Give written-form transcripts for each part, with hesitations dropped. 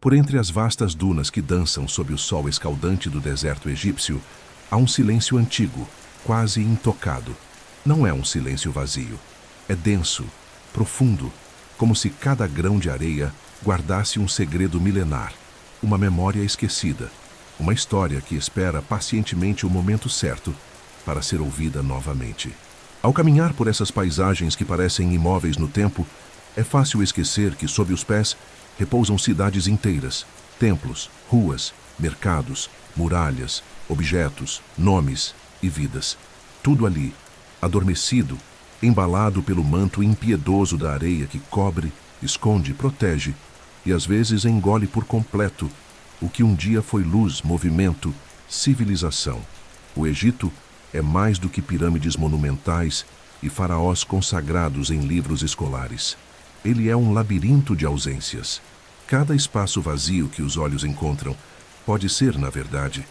Por entre as vastas dunas que dançam sob o sol escaldante do deserto egípcio, há um silêncio antigo, quase intocado. Não é um silêncio vazio. É denso, profundo, como se cada grão de areia guardasse um segredo milenar, uma memória esquecida, uma história que espera pacientemente o momento certo para ser ouvida novamente. Ao caminhar por essas paisagens que parecem imóveis no tempo, é fácil esquecer que sob os pés repousam cidades inteiras, templos, ruas, mercados, muralhas, objetos, nomes e vidas. Tudo ali, adormecido, embalado pelo manto impiedoso da areia que cobre, esconde, protege e às vezes engole por completo o que um dia foi luz, movimento, civilização. O Egito é mais do que pirâmides monumentais e faraós consagrados em livros escolares. Ele é um labirinto de ausências. Cada espaço vazio que os olhos encontram pode ser, na verdade,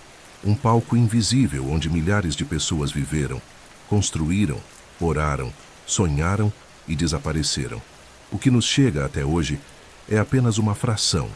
um palco invisível onde milhares de pessoas viveram, construíram, oraram, sonharam e desapareceram. O que nos chega até hoje é apenas uma fração,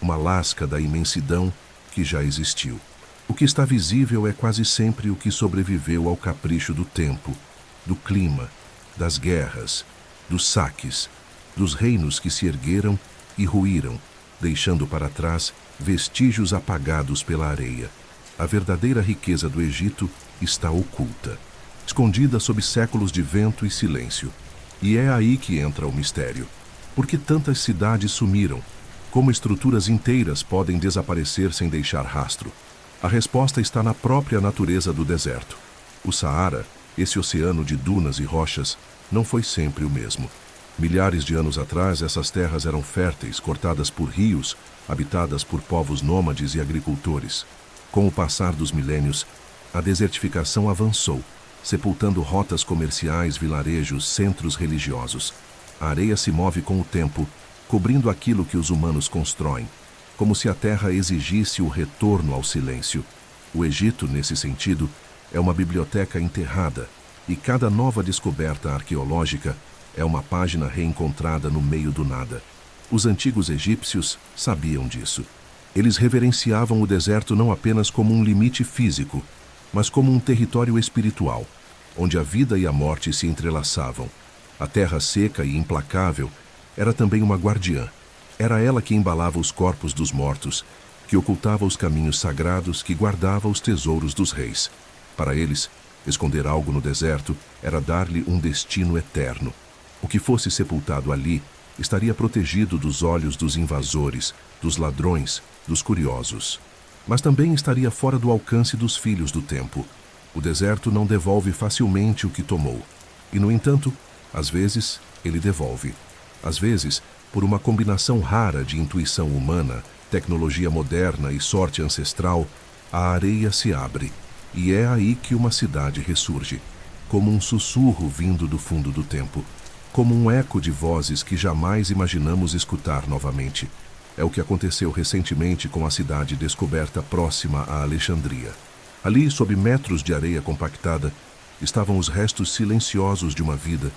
uma lasca da imensidão que já existiu. O que está visível é quase sempre o que sobreviveu ao capricho do tempo, do clima, das guerras, dos saques, dos reinos que se ergueram e ruíram, deixando para trás vestígios apagados pela areia. A verdadeira riqueza do Egito está oculta, escondida sob séculos de vento e silêncio. E é aí que entra o mistério. Por que tantas cidades sumiram? Como estruturas inteiras podem desaparecer sem deixar rastro? A resposta está na própria natureza do deserto. O Saara, esse oceano de dunas e rochas, não foi sempre o mesmo. Milhares de anos atrás, essas terras eram férteis, cortadas por rios, habitadas por povos nômades e agricultores. Com o passar dos milênios, a desertificação avançou, sepultando rotas comerciais, vilarejos, centros religiosos. A areia se move com o tempo, cobrindo aquilo que os humanos constroem, como se a terra exigisse o retorno ao silêncio. O Egito, nesse sentido, é uma biblioteca enterrada, e cada nova descoberta arqueológica é uma página reencontrada no meio do nada. Os antigos egípcios sabiam disso. Eles reverenciavam o deserto não apenas como um limite físico, mas como um território espiritual, onde a vida e a morte se entrelaçavam. A terra seca e implacável era também uma guardiã. Era ela que embalava os corpos dos mortos, que ocultava os caminhos sagrados, que guardava os tesouros dos reis. Para eles, esconder algo no deserto era dar-lhe um destino eterno. O que fosse sepultado ali estaria protegido dos olhos dos invasores, dos ladrões, dos curiosos. Mas também estaria fora do alcance dos filhos do tempo. O deserto não devolve facilmente o que tomou. E, no entanto, às vezes, ele devolve. Às vezes, por uma combinação rara de intuição humana, tecnologia moderna e sorte ancestral, a areia se abre. E é aí que uma cidade ressurge, como um sussurro vindo do fundo do tempo, como um eco de vozes que jamais imaginamos escutar novamente. É o que aconteceu recentemente com a cidade descoberta próxima a Alexandria. Ali, sob metros de areia compactada, estavam os restos silenciosos de uma vida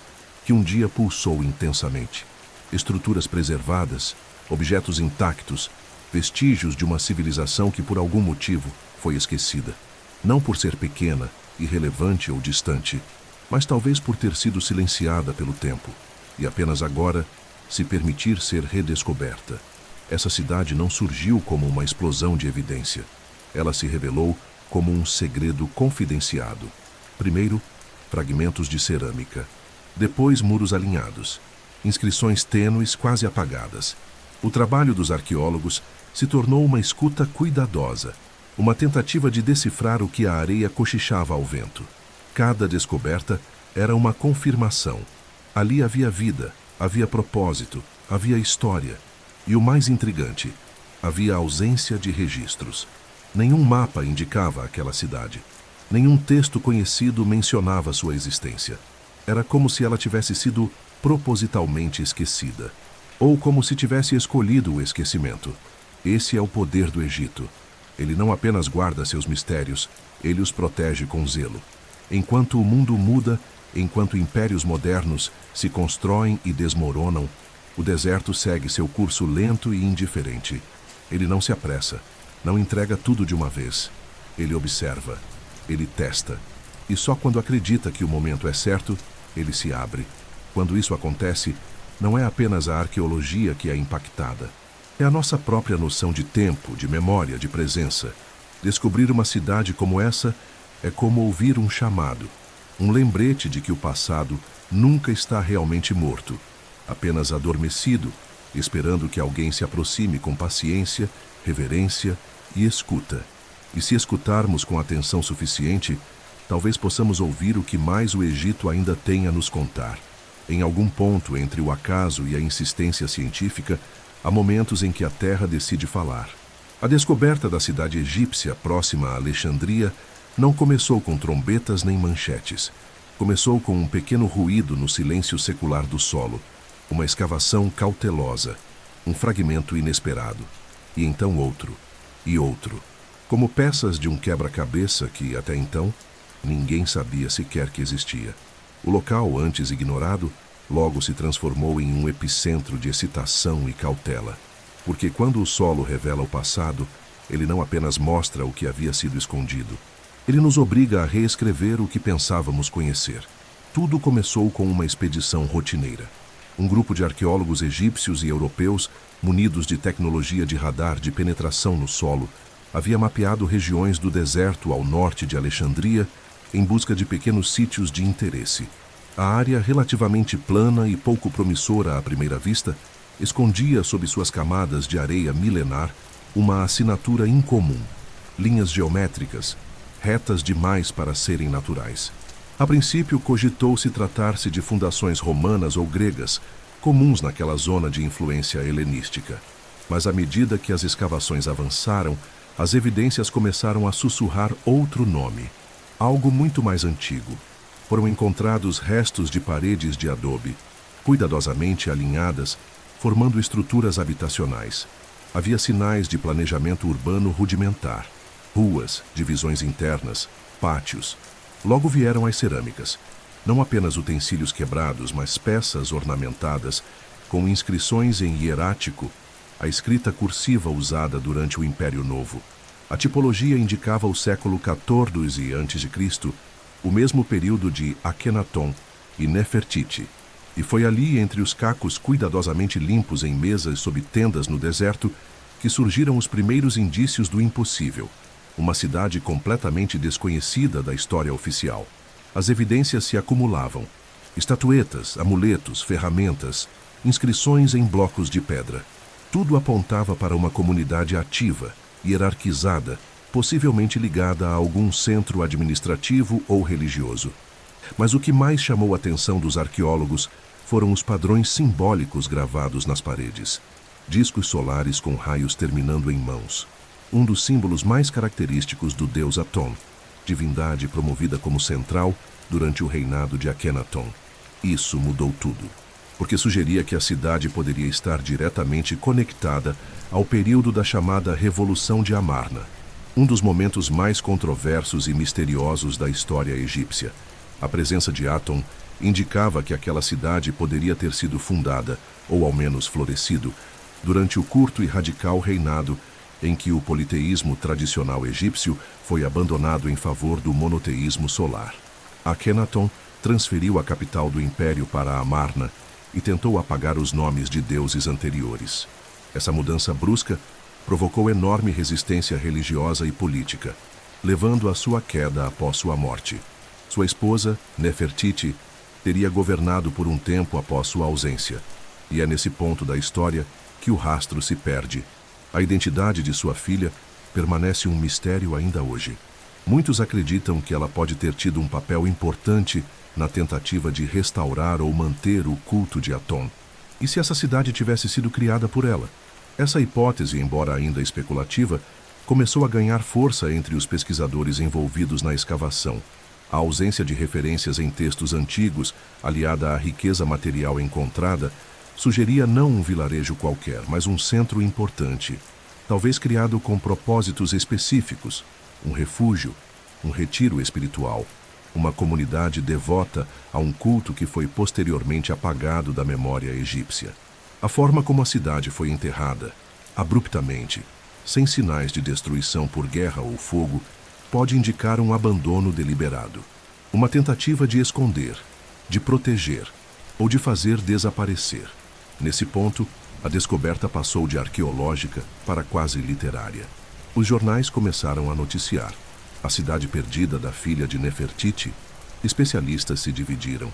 que um dia pulsou intensamente. Estruturas preservadas, objetos intactos, vestígios de uma civilização que por algum motivo foi esquecida. Não por ser pequena, irrelevante ou distante, mas talvez por ter sido silenciada pelo tempo, e apenas agora se permitir ser redescoberta. Essa cidade não surgiu como uma explosão de evidência. Ela se revelou como um segredo confidenciado. Primeiro, fragmentos de cerâmica. Depois, muros alinhados. Inscrições tênues quase apagadas. O trabalho dos arqueólogos se tornou uma escuta cuidadosa, uma tentativa de decifrar o que a areia cochichava ao vento. Cada descoberta era uma confirmação. Ali havia vida, havia propósito, havia história. E o mais intrigante, havia ausência de registros. Nenhum mapa indicava aquela cidade. Nenhum texto conhecido mencionava sua existência. Era como se ela tivesse sido propositalmente esquecida. Ou como se tivesse escolhido o esquecimento. Esse é o poder do Egito. Ele não apenas guarda seus mistérios, ele os protege com zelo. Enquanto o mundo muda, enquanto impérios modernos se constroem e desmoronam, o deserto segue seu curso lento e indiferente. Ele não se apressa, não entrega tudo de uma vez. Ele observa, ele testa, e só quando acredita que o momento é certo, ele se abre. Quando isso acontece, não é apenas a arqueologia que é impactada. É a nossa própria noção de tempo, de memória, de presença. Descobrir uma cidade como essa é como ouvir um chamado, um lembrete de que o passado nunca está realmente morto, apenas adormecido, esperando que alguém se aproxime com paciência, reverência e escuta. E se escutarmos com atenção suficiente, talvez possamos ouvir o que mais o Egito ainda tem a nos contar. Em algum ponto entre o acaso e a insistência científica, há momentos em que a Terra decide falar. A descoberta da cidade egípcia próxima a Alexandria não começou com trombetas nem manchetes. Começou com um pequeno ruído no silêncio secular do solo, uma escavação cautelosa, um fragmento inesperado, e então outro, e outro, como peças de um quebra-cabeça que, até então, ninguém sabia sequer que existia. O local, antes ignorado, logo se transformou em um epicentro de excitação e cautela. Porque quando o solo revela o passado, ele não apenas mostra o que havia sido escondido. Ele nos obriga a reescrever o que pensávamos conhecer. Tudo começou com uma expedição rotineira. Um grupo de arqueólogos egípcios e europeus, munidos de tecnologia de radar de penetração no solo, havia mapeado regiões do deserto ao norte de Alexandria em busca de pequenos sítios de interesse. A área, relativamente plana e pouco promissora à primeira vista, escondia sob suas camadas de areia milenar uma assinatura incomum, linhas geométricas, retas demais para serem naturais. A princípio, cogitou-se tratar-se de fundações romanas ou gregas, comuns naquela zona de influência helenística. Mas à medida que as escavações avançaram, as evidências começaram a sussurrar outro nome, algo muito mais antigo. Foram encontrados restos de paredes de adobe, cuidadosamente alinhadas, formando estruturas habitacionais. Havia sinais de planejamento urbano rudimentar, ruas, divisões internas, pátios. Logo vieram as cerâmicas, não apenas utensílios quebrados, mas peças ornamentadas, com inscrições em hierático, a escrita cursiva usada durante o Império Novo. A tipologia indicava o século XIV a.C., o mesmo período de Akhenaton e Nefertiti. E foi ali, entre os cacos cuidadosamente limpos em mesas sob tendas no deserto, que surgiram os primeiros indícios do impossível, uma cidade completamente desconhecida da história oficial. As evidências se acumulavam: estatuetas, amuletos, ferramentas, inscrições em blocos de pedra. Tudo apontava para uma comunidade ativa, hierarquizada, possivelmente ligada a algum centro administrativo ou religioso. Mas o que mais chamou a atenção dos arqueólogos foram os padrões simbólicos gravados nas paredes. Discos solares com raios terminando em mãos. Um dos símbolos mais característicos do deus Aton, divindade promovida como central durante o reinado de Akhenaton. Isso mudou tudo, porque sugeria que a cidade poderia estar diretamente conectada ao período da chamada Revolução de Amarna, um dos momentos mais controversos e misteriosos da história egípcia. A presença de Aton indicava que aquela cidade poderia ter sido fundada, ou ao menos florescido, durante o curto e radical reinado em que o politeísmo tradicional egípcio foi abandonado em favor do monoteísmo solar. Akhenaton transferiu a capital do império para Amarna e tentou apagar os nomes de deuses anteriores. Essa mudança brusca provocou enorme resistência religiosa e política, levando à sua queda após sua morte. Sua esposa, Nefertiti, teria governado por um tempo após sua ausência, e é nesse ponto da história que o rastro se perde. A identidade de sua filha permanece um mistério ainda hoje. Muitos acreditam que ela pode ter tido um papel importante na tentativa de restaurar ou manter o culto de Aton. E se essa cidade tivesse sido criada por ela? Essa hipótese, embora ainda especulativa, começou a ganhar força entre os pesquisadores envolvidos na escavação. A ausência de referências em textos antigos, aliada à riqueza material encontrada, sugeria não um vilarejo qualquer, mas um centro importante, talvez criado com propósitos específicos, um refúgio, um retiro espiritual, uma comunidade devota a um culto que foi posteriormente apagado da memória egípcia. A forma como a cidade foi enterrada, abruptamente, sem sinais de destruição por guerra ou fogo, pode indicar um abandono deliberado, uma tentativa de esconder, de proteger ou de fazer desaparecer. Nesse ponto, a descoberta passou de arqueológica para quase literária. Os jornais começaram a noticiar a cidade perdida da filha de Nefertiti. Especialistas se dividiram.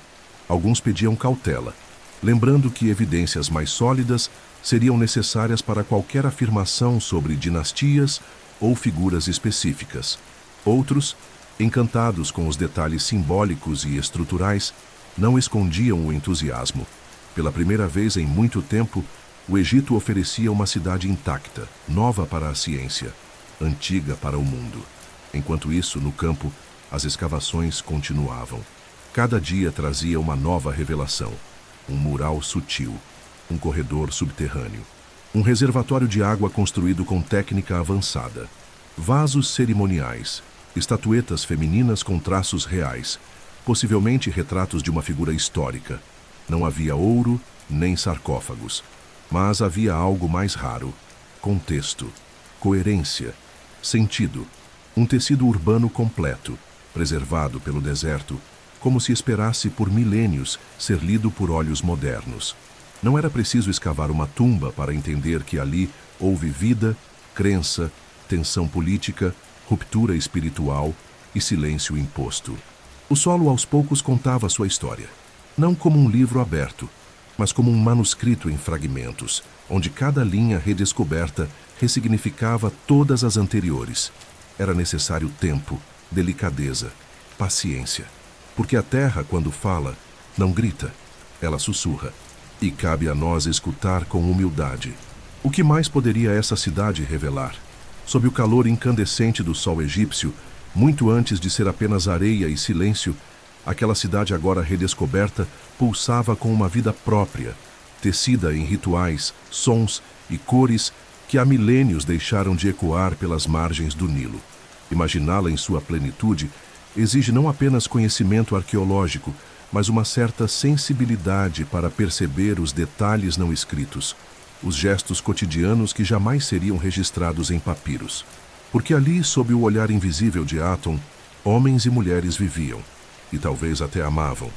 Alguns pediam cautela, lembrando que evidências mais sólidas seriam necessárias para qualquer afirmação sobre dinastias ou figuras específicas. Outros, encantados com os detalhes simbólicos e estruturais, não escondiam o entusiasmo. Pela primeira vez em muito tempo, o Egito oferecia uma cidade intacta, nova para a ciência, antiga para o mundo. Enquanto isso, no campo, as escavações continuavam. Cada dia trazia uma nova revelação. Um mural sutil, um corredor subterrâneo, um reservatório de água construído com técnica avançada, vasos cerimoniais, estatuetas femininas com traços reais, possivelmente retratos de uma figura histórica. Não havia ouro nem sarcófagos, mas havia algo mais raro: contexto, coerência, sentido, um tecido urbano completo, preservado pelo deserto, como se esperasse por milênios ser lido por olhos modernos. Não era preciso escavar uma tumba para entender que ali houve vida, crença, tensão política, ruptura espiritual e silêncio imposto. O solo aos poucos contava sua história, não como um livro aberto, mas como um manuscrito em fragmentos, onde cada linha redescoberta ressignificava todas as anteriores. Era necessário tempo, delicadeza, paciência. Porque a terra, quando fala, não grita, ela sussurra. E cabe a nós escutar com humildade. O que mais poderia essa cidade revelar? Sob o calor incandescente do sol egípcio, muito antes de ser apenas areia e silêncio, aquela cidade agora redescoberta pulsava com uma vida própria, tecida em rituais, sons e cores que há milênios deixaram de ecoar pelas margens do Nilo. Imaginá-la em sua plenitude exige não apenas conhecimento arqueológico, mas uma certa sensibilidade para perceber os detalhes não escritos, os gestos cotidianos que jamais seriam registrados em papiros. Porque ali, sob o olhar invisível de Aton, homens e mulheres viviam, e talvez até amavam,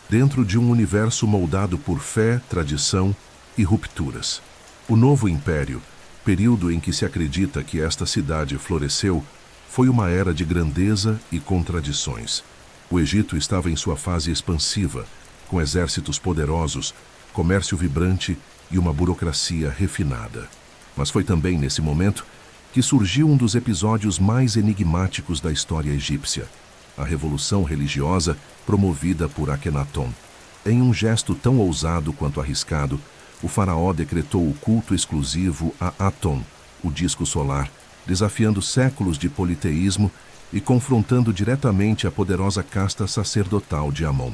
dentro de um universo moldado por fé, tradição e rupturas. O Novo Império, período em que se acredita que esta cidade floresceu, foi uma era de grandeza e contradições. O Egito estava em sua fase expansiva, com exércitos poderosos, comércio vibrante e uma burocracia refinada. Mas foi também nesse momento que surgiu um dos episódios mais enigmáticos da história egípcia: a revolução religiosa promovida por Akhenaton. Em um gesto tão ousado quanto arriscado, o faraó decretou o culto exclusivo a Aton, o disco solar, desafiando séculos de politeísmo e confrontando diretamente a poderosa casta sacerdotal de Amon.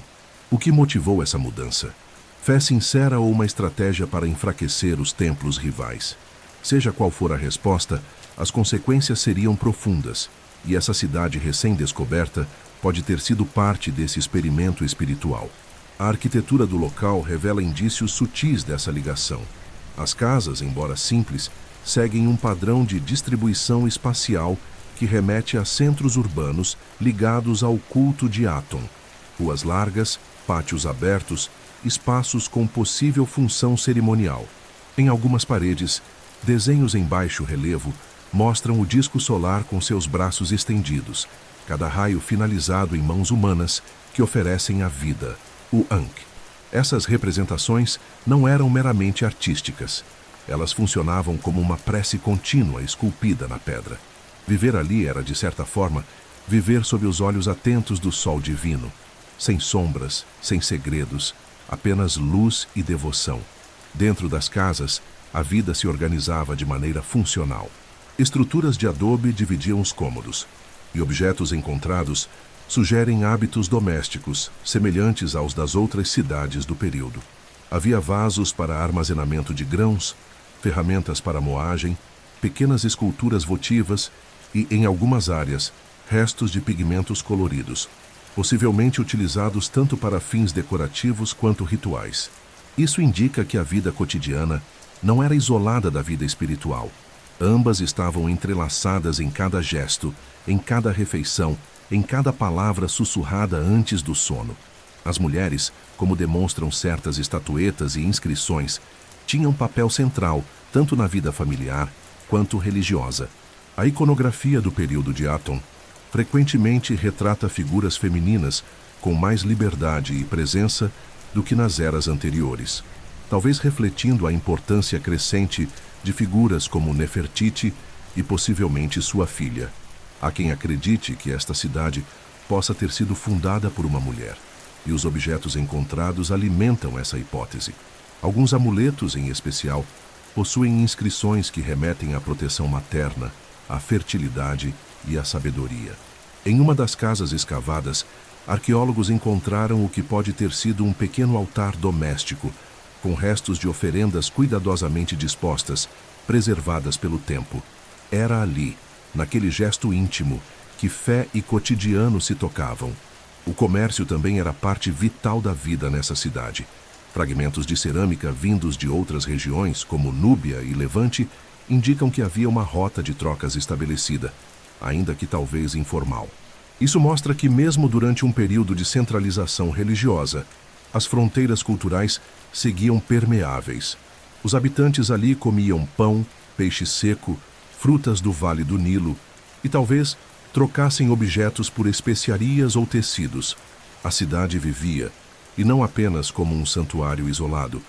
O que motivou essa mudança? Fé sincera ou uma estratégia para enfraquecer os templos rivais? Seja qual for a resposta, as consequências seriam profundas, e essa cidade recém-descoberta pode ter sido parte desse experimento espiritual. A arquitetura do local revela indícios sutis dessa ligação. As casas, embora simples, seguem um padrão de distribuição espacial que remete a centros urbanos ligados ao culto de Aton. Ruas largas, pátios abertos, espaços com possível função cerimonial. Em algumas paredes, desenhos em baixo relevo mostram o disco solar com seus braços estendidos, cada raio finalizado em mãos humanas que oferecem a vida, o Ankh. Essas representações não eram meramente artísticas. Elas funcionavam como uma prece contínua esculpida na pedra. Viver ali era, de certa forma, viver sob os olhos atentos do sol divino, sem sombras, sem segredos, apenas luz e devoção. Dentro das casas, a vida se organizava de maneira funcional. Estruturas de adobe dividiam os cômodos, e objetos encontrados sugerem hábitos domésticos, semelhantes aos das outras cidades do período. Havia vasos para armazenamento de grãos, ferramentas para moagem, pequenas esculturas votivas e, em algumas áreas, restos de pigmentos coloridos, possivelmente utilizados tanto para fins decorativos quanto rituais. Isso indica que a vida cotidiana não era isolada da vida espiritual. Ambas estavam entrelaçadas em cada gesto, em cada refeição, em cada palavra sussurrada antes do sono. As mulheres, como demonstram certas estatuetas e inscrições, tinham papel central tanto na vida familiar quanto religiosa. A iconografia do período de Aton frequentemente retrata figuras femininas com mais liberdade e presença do que nas eras anteriores, talvez refletindo a importância crescente de figuras como Nefertiti e possivelmente sua filha. Há quem acredite que esta cidade possa ter sido fundada por uma mulher, e os objetos encontrados alimentam essa hipótese. Alguns amuletos, em especial, possuem inscrições que remetem à proteção materna, à fertilidade e à sabedoria. Em uma das casas escavadas, arqueólogos encontraram o que pode ter sido um pequeno altar doméstico, com restos de oferendas cuidadosamente dispostas, preservadas pelo tempo. Era ali, naquele gesto íntimo, que fé e cotidiano se tocavam. O comércio também era parte vital da vida nessa cidade. Fragmentos de cerâmica vindos de outras regiões, como Núbia e Levante, indicam que havia uma rota de trocas estabelecida, ainda que talvez informal. Isso mostra que, mesmo durante um período de centralização religiosa, as fronteiras culturais seguiam permeáveis. Os habitantes ali comiam pão, peixe seco, frutas do Vale do Nilo e talvez trocassem objetos por especiarias ou tecidos. A cidade vivia, e não apenas como um santuário isolado,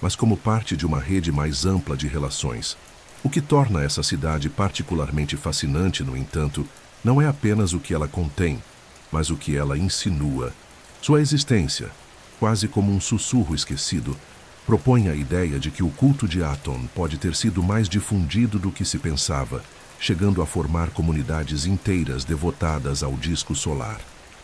mas como parte de uma rede mais ampla de relações. O que torna essa cidade particularmente fascinante, no entanto, não é apenas o que ela contém, mas o que ela insinua. Sua existência, quase como um sussurro esquecido, propõe a ideia de que o culto de Aton pode ter sido mais difundido do que se pensava, chegando a formar comunidades inteiras devotadas ao disco solar.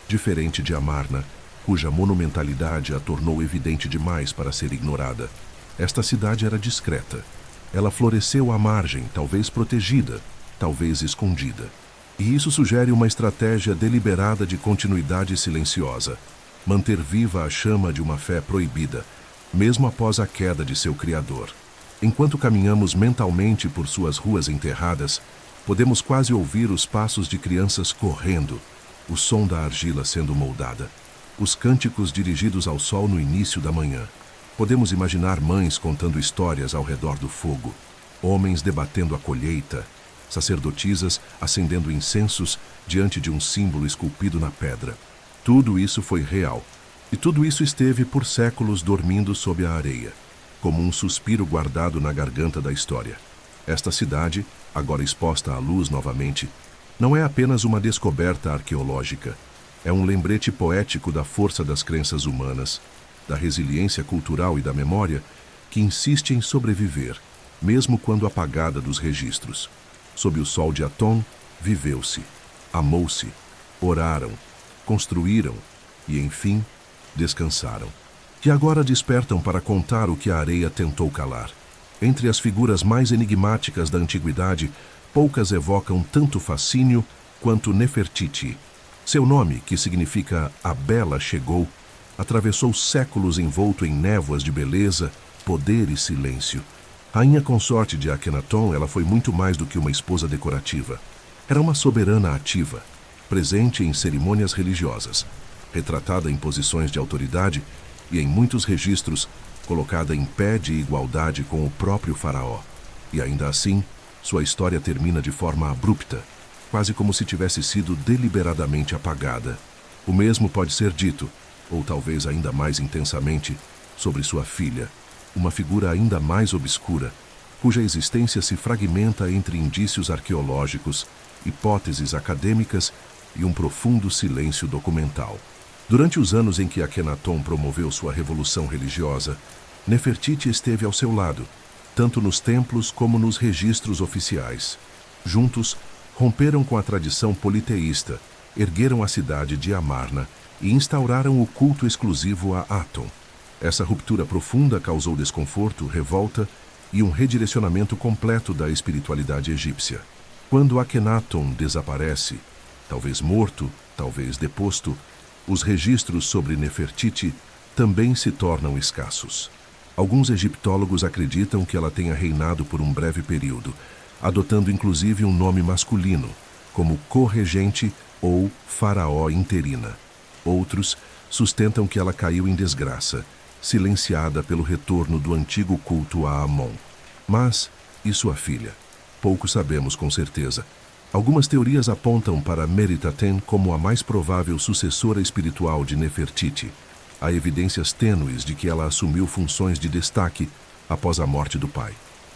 Diferente de Amarna, cuja monumentalidade a tornou evidente demais para ser ignorada, esta cidade era discreta. Ela floresceu à margem, talvez protegida, talvez escondida. E isso sugere uma estratégia deliberada de continuidade silenciosa, manter viva a chama de uma fé proibida, mesmo após a queda de seu criador. Enquanto caminhamos mentalmente por suas ruas enterradas, podemos quase ouvir os passos de crianças correndo, o som da argila sendo moldada, os cânticos dirigidos ao sol no início da manhã. Podemos imaginar mães contando histórias ao redor do fogo, homens debatendo a colheita, sacerdotisas acendendo incensos diante de um símbolo esculpido na pedra. Tudo isso foi real, e tudo isso esteve por séculos dormindo sob a areia, como um suspiro guardado na garganta da história. Esta cidade, agora exposta à luz novamente, não é apenas uma descoberta arqueológica, é um lembrete poético da força das crenças humanas, da resiliência cultural e da memória que insiste em sobreviver, mesmo quando apagada dos registros. Sob o sol de Aton, viveu-se, amou-se, oraram, construíram e, enfim, descansaram. Que agora despertam para contar o que a areia tentou calar. Entre as figuras mais enigmáticas da antiguidade, poucas evocam tanto fascínio quanto Nefertiti. Seu nome, que significa "a Bela chegou", atravessou séculos envolto em névoas de beleza, poder e silêncio. Rainha consorte de Akhenaton, ela foi muito mais do que uma esposa decorativa. Era uma soberana ativa, presente em cerimônias religiosas, retratada em posições de autoridade e, em muitos registros, colocada em pé de igualdade com o próprio faraó. E ainda assim, sua história termina de forma abrupta, quase como se tivesse sido deliberadamente apagada. O mesmo pode ser dito, ou talvez ainda mais intensamente, sobre sua filha, uma figura ainda mais obscura, cuja existência se fragmenta entre indícios arqueológicos, hipóteses acadêmicas e um profundo silêncio documental. Durante os anos em que Akhenaton promoveu sua revolução religiosa, Nefertiti esteve ao seu lado, tanto nos templos como nos registros oficiais. Juntos, romperam com a tradição politeísta, ergueram a cidade de Amarna e instauraram o culto exclusivo a Aton. Essa ruptura profunda causou desconforto, revolta e um redirecionamento completo da espiritualidade egípcia. Quando Akhenaton desaparece, talvez morto, talvez deposto, os registros sobre Nefertiti também se tornam escassos. Alguns egiptólogos acreditam que ela tenha reinado por um breve período, adotando inclusive um nome masculino, como corregente ou faraó interina. Outros sustentam que ela caiu em desgraça, silenciada pelo retorno do antigo culto a Amon. Mas, e sua filha? Pouco sabemos com certeza. Algumas teorias apontam para Meritaten como a mais provável sucessora espiritual de Nefertiti. Há evidências tênues de que ela assumiu funções de destaque após a morte do pai.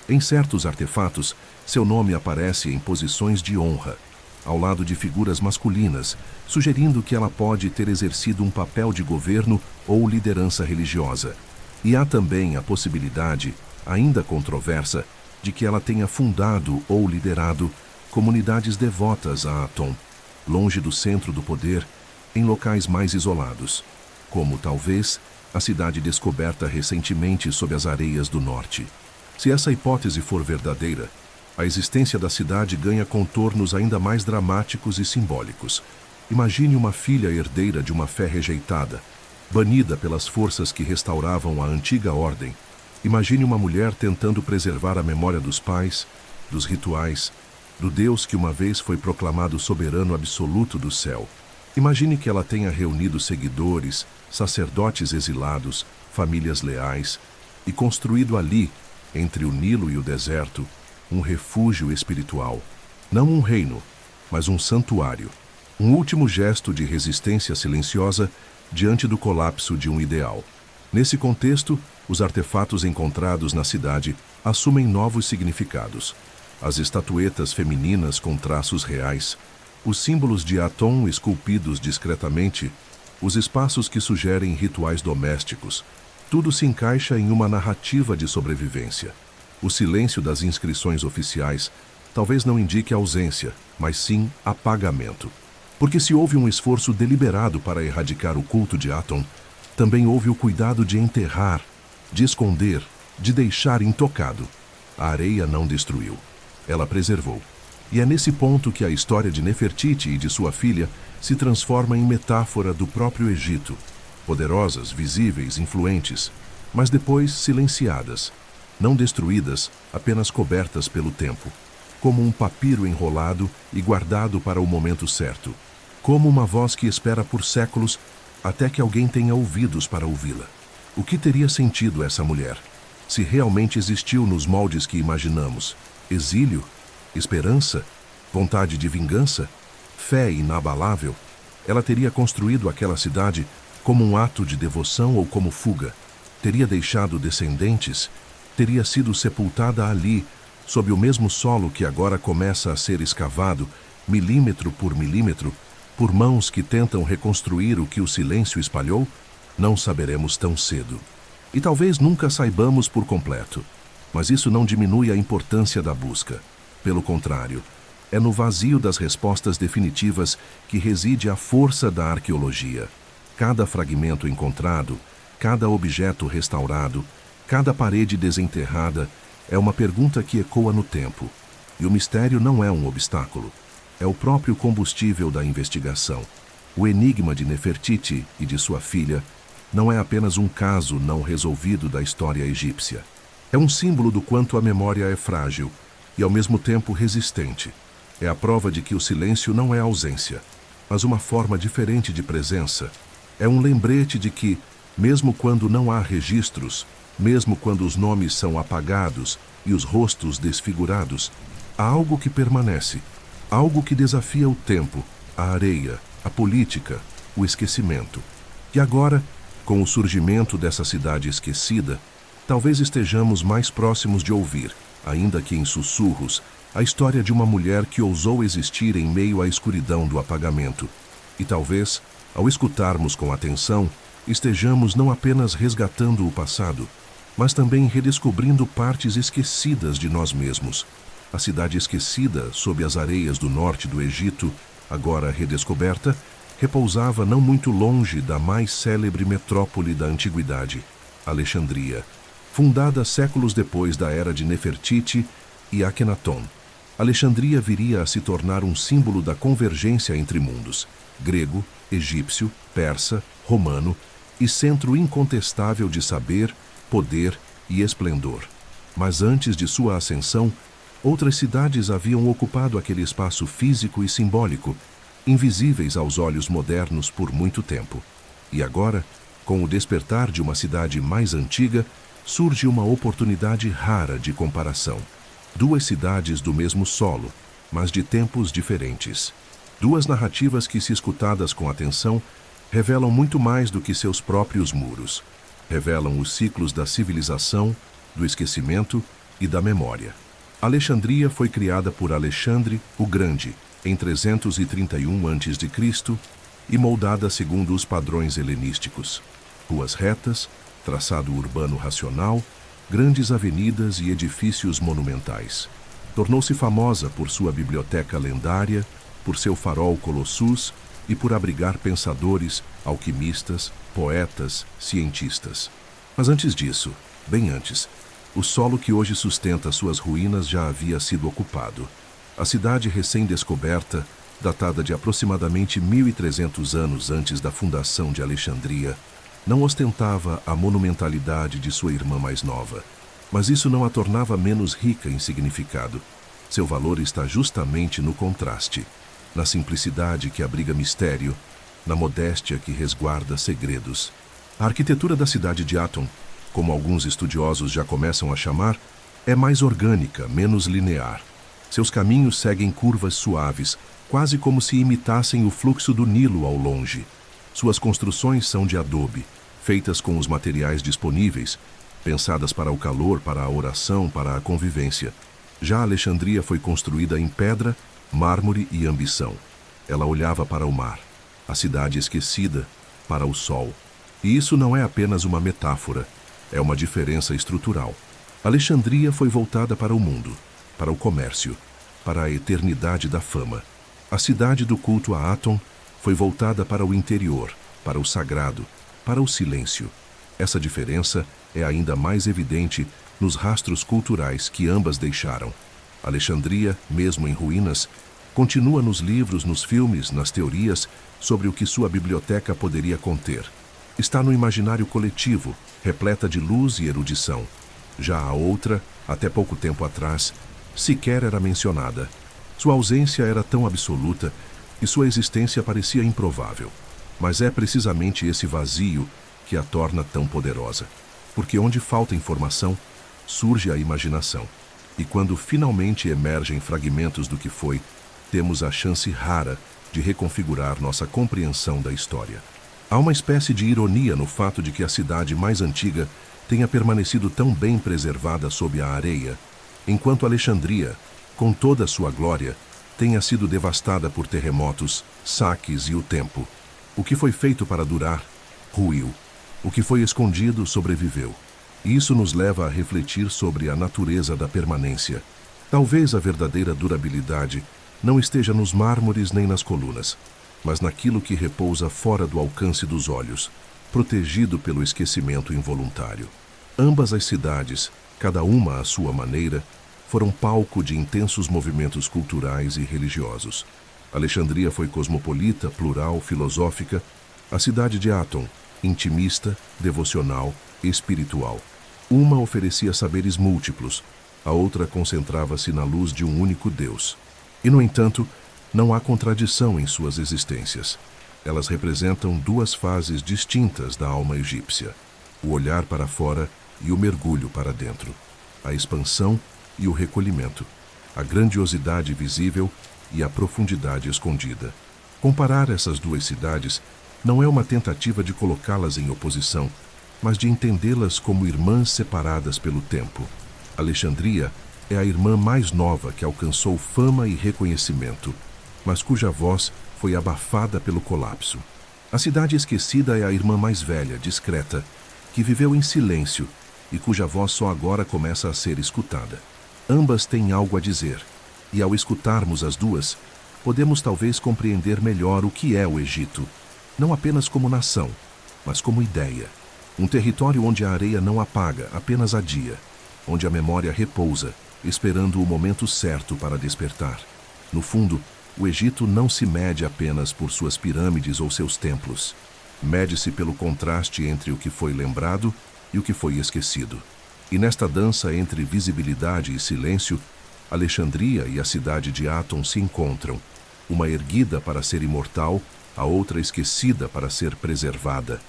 Em certos artefatos, seu nome aparece em posições de honra, ao lado de figuras masculinas, sugerindo que ela pode ter exercido um papel de governo ou liderança religiosa. E há também a possibilidade, ainda controversa, de que ela tenha fundado ou liderado comunidades devotas a Aton, longe do centro do poder, em locais mais isolados, como talvez a cidade descoberta recentemente sob as areias do norte. Se essa hipótese for verdadeira, a existência da cidade ganha contornos ainda mais dramáticos e simbólicos. Imagine uma filha herdeira de uma fé rejeitada, banida pelas forças que restauravam a antiga ordem. Imagine uma mulher tentando preservar a memória dos pais, dos rituais, do Deus que uma vez foi proclamado soberano absoluto do céu. Imagine que ela tenha reunido seguidores, sacerdotes exilados, famílias leais, e construído ali, entre o Nilo e o deserto, um refúgio espiritual. Não um reino, mas um santuário. Um último gesto de resistência silenciosa diante do colapso de um ideal. Nesse contexto, os artefatos encontrados na cidade assumem novos significados. As estatuetas femininas com traços reais, os símbolos de Aton esculpidos discretamente, os espaços que sugerem rituais domésticos, tudo se encaixa em uma narrativa de sobrevivência. O silêncio das inscrições oficiais talvez não indique ausência, mas sim apagamento. Porque se houve um esforço deliberado para erradicar o culto de Aton, também houve o cuidado de enterrar, de esconder, de deixar intocado. A areia não destruiu, ela preservou. E é nesse ponto que a história de Nefertiti e de sua filha se transforma em metáfora do próprio Egito, poderosas, visíveis, influentes, mas depois silenciadas, não destruídas, apenas cobertas pelo tempo, como um papiro enrolado e guardado para o momento certo, como uma voz que espera por séculos até que alguém tenha ouvidos para ouvi-la. O que teria sentido essa mulher, se realmente existiu nos moldes que imaginamos? Exílio? Esperança? Vontade de vingança? Fé inabalável? Ela teria construído aquela cidade como um ato de devoção ou como fuga? Teria deixado descendentes? Teria sido sepultada ali, sob o mesmo solo que agora começa a ser escavado, milímetro por milímetro, por mãos que tentam reconstruir o que o silêncio espalhou? Não saberemos tão cedo. E talvez nunca saibamos por completo. Mas isso não diminui a importância da busca. Pelo contrário, é no vazio das respostas definitivas que reside a força da arqueologia. Cada fragmento encontrado, cada objeto restaurado, cada parede desenterrada é uma pergunta que ecoa no tempo. E o mistério não é um obstáculo. É o próprio combustível da investigação. O enigma de Nefertiti e de sua filha não é apenas um caso não resolvido da história egípcia. É um símbolo do quanto a memória é frágil e, ao mesmo tempo, resistente. É a prova de que o silêncio não é ausência, mas uma forma diferente de presença. É um lembrete de que, mesmo quando não há registros, mesmo quando os nomes são apagados e os rostos desfigurados, há algo que permanece, algo que desafia o tempo, a areia, a política, o esquecimento. E agora, com o surgimento dessa cidade esquecida, talvez estejamos mais próximos de ouvir, ainda que em sussurros, a história de uma mulher que ousou existir em meio à escuridão do apagamento. E talvez, ao escutarmos com atenção, estejamos não apenas resgatando o passado, mas também redescobrindo partes esquecidas de nós mesmos. A cidade esquecida sob as areias do norte do Egito, agora redescoberta, repousava não muito longe da mais célebre metrópole da antiguidade, Alexandria, fundada séculos depois da era de Nefertiti e Akhenaton. Alexandria viria a se tornar um símbolo da convergência entre mundos, grego, egípcio, persa, romano, e centro incontestável de saber, poder e esplendor. Mas antes de sua ascensão, Outras cidades haviam ocupado aquele espaço físico e simbólico, invisíveis aos olhos modernos por muito tempo. E agora, com o despertar de uma cidade mais antiga, surge uma oportunidade rara de comparação. Duas cidades do mesmo solo, mas de tempos diferentes. Duas narrativas que, se escutadas com atenção, revelam muito mais do que seus próprios muros. Revelam os ciclos da civilização, do esquecimento e da memória. Alexandria foi criada por Alexandre o Grande, em 331 a.C., e moldada segundo os padrões helenísticos. Ruas retas, traçado urbano racional, grandes avenidas e edifícios monumentais. Tornou-se famosa por sua biblioteca lendária, por seu farol Colossus e por abrigar pensadores, alquimistas, poetas, cientistas. Mas antes disso, bem antes, o solo que hoje sustenta suas ruínas já havia sido ocupado. A cidade recém-descoberta, datada de aproximadamente 1.300 anos antes da fundação de Alexandria, não ostentava a monumentalidade de sua irmã mais nova. Mas isso não a tornava menos rica em significado. Seu valor está justamente no contraste, na simplicidade que abriga mistério, na modéstia que resguarda segredos. A arquitetura da cidade de Aton, como alguns estudiosos já começam a chamar, é mais orgânica, menos linear. Seus caminhos seguem curvas suaves, quase como se imitassem o fluxo do Nilo ao longe. Suas construções são de adobe, feitas com os materiais disponíveis, pensadas para o calor, para a oração, para a convivência. Já Alexandria foi construída em pedra, mármore e ambição. Ela olhava para o mar, a cidade esquecida, para o sol. E isso não é apenas uma metáfora, é uma diferença estrutural. Alexandria foi voltada para o mundo, para o comércio, para a eternidade da fama. A cidade do culto a Aton foi voltada para o interior, para o sagrado, para o silêncio. Essa diferença é ainda mais evidente nos rastros culturais que ambas deixaram. Alexandria, mesmo em ruínas, continua nos livros, nos filmes, nas teorias sobre o que sua biblioteca poderia conter. Está no imaginário coletivo, repleta de luz e erudição. Já a outra, até pouco tempo atrás, sequer era mencionada. Sua ausência era tão absoluta que sua existência parecia improvável. Mas é precisamente esse vazio que a torna tão poderosa. Porque onde falta informação, surge a imaginação. E quando finalmente emergem fragmentos do que foi, temos a chance rara de reconfigurar nossa compreensão da história. Há uma espécie de ironia no fato de que a cidade mais antiga tenha permanecido tão bem preservada sob a areia, enquanto Alexandria, com toda a sua glória, tenha sido devastada por terremotos, saques e o tempo. O que foi feito para durar, ruiu. O que foi escondido, sobreviveu. E isso nos leva a refletir sobre a natureza da permanência. Talvez a verdadeira durabilidade não esteja nos mármores nem nas colunas, mas naquilo que repousa fora do alcance dos olhos, protegido pelo esquecimento involuntário. Ambas as cidades, cada uma à sua maneira, foram palco de intensos movimentos culturais e religiosos. Alexandria foi cosmopolita, plural, filosófica. A cidade de Aton, intimista, devocional, espiritual. Uma oferecia saberes múltiplos, a outra concentrava-se na luz de um único Deus. E, no entanto, não há contradição em suas existências. Elas representam duas fases distintas da alma egípcia: o olhar para fora e o mergulho para dentro, a expansão e o recolhimento, a grandiosidade visível e a profundidade escondida. Comparar essas duas cidades não é uma tentativa de colocá-las em oposição, mas de entendê-las como irmãs separadas pelo tempo. Alexandria é a irmã mais nova que alcançou fama e reconhecimento, mas cuja voz foi abafada pelo colapso. A cidade esquecida é a irmã mais velha, discreta, que viveu em silêncio e cuja voz só agora começa a ser escutada. Ambas têm algo a dizer, e ao escutarmos as duas, podemos talvez compreender melhor o que é o Egito, não apenas como nação, mas como ideia. Um território onde a areia não apaga, apenas adia, onde a memória repousa, esperando o momento certo para despertar. No fundo, o Egito não se mede apenas por suas pirâmides ou seus templos. Mede-se pelo contraste entre o que foi lembrado e o que foi esquecido. E nesta dança entre visibilidade e silêncio, Alexandria e a cidade de Áton se encontram, uma erguida para ser imortal, a outra esquecida para ser preservada,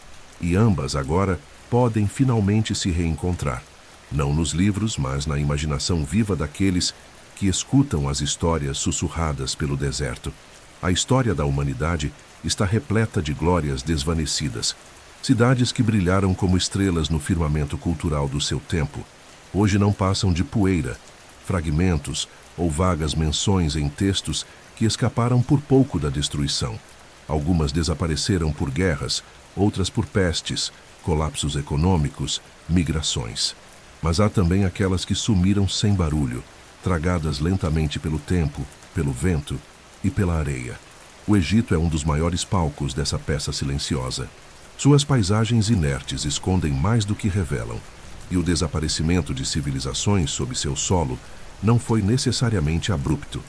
e ambas agora podem finalmente se reencontrar, não nos livros, mas na imaginação viva daqueles que escutam as histórias sussurradas pelo deserto. A história da humanidade está repleta de glórias desvanecidas, cidades que brilharam como estrelas no firmamento cultural do seu tempo. Hoje não passam de poeira, fragmentos ou vagas menções em textos que escaparam por pouco da destruição. Algumas desapareceram por guerras, outras por pestes, colapsos econômicos, migrações. Mas há também aquelas que sumiram sem barulho, tragadas lentamente pelo tempo, pelo vento e pela areia. O Egito é um dos maiores palcos dessa peça silenciosa. Suas paisagens inertes escondem mais do que revelam, e o desaparecimento de civilizações sob seu solo não foi necessariamente abrupto.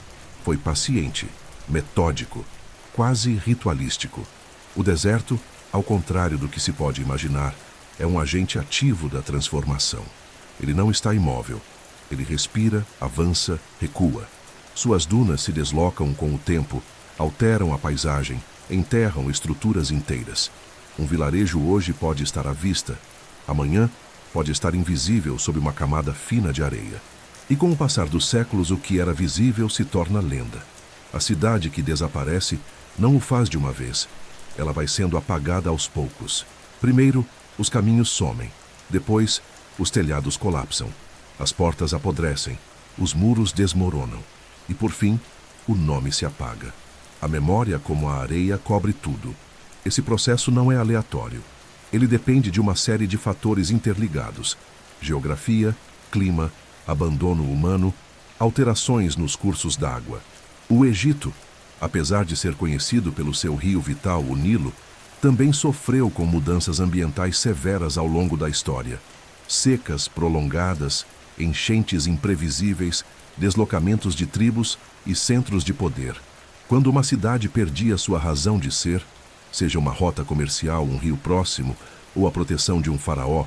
Foi paciente, metódico, quase ritualístico. O deserto, ao contrário do que se pode imaginar, é um agente ativo da transformação. Ele não está imóvel. Ele respira, avança, recua. Suas dunas se deslocam com o tempo, alteram a paisagem, enterram estruturas inteiras. Um vilarejo hoje pode estar à vista, amanhã pode estar invisível sob uma camada fina de areia. E com o passar dos séculos, o que era visível se torna lenda. A cidade que desaparece não o faz de uma vez. Ela vai sendo apagada aos poucos. Primeiro, os caminhos somem. Depois, os telhados colapsam. As portas apodrecem. Os muros desmoronam. E, por fim, o nome se apaga. A memória, como a areia, cobre tudo. Esse processo não é aleatório. Ele depende de uma série de fatores interligados: geografia, clima, abandono humano, alterações nos cursos d'água. O Egito, apesar de ser conhecido pelo seu rio vital, o Nilo, também sofreu com mudanças ambientais severas ao longo da história. Secas prolongadas, enchentes imprevisíveis, deslocamentos de tribos e centros de poder. Quando uma cidade perdia sua razão de ser, seja uma rota comercial, um rio próximo ou a proteção de um faraó,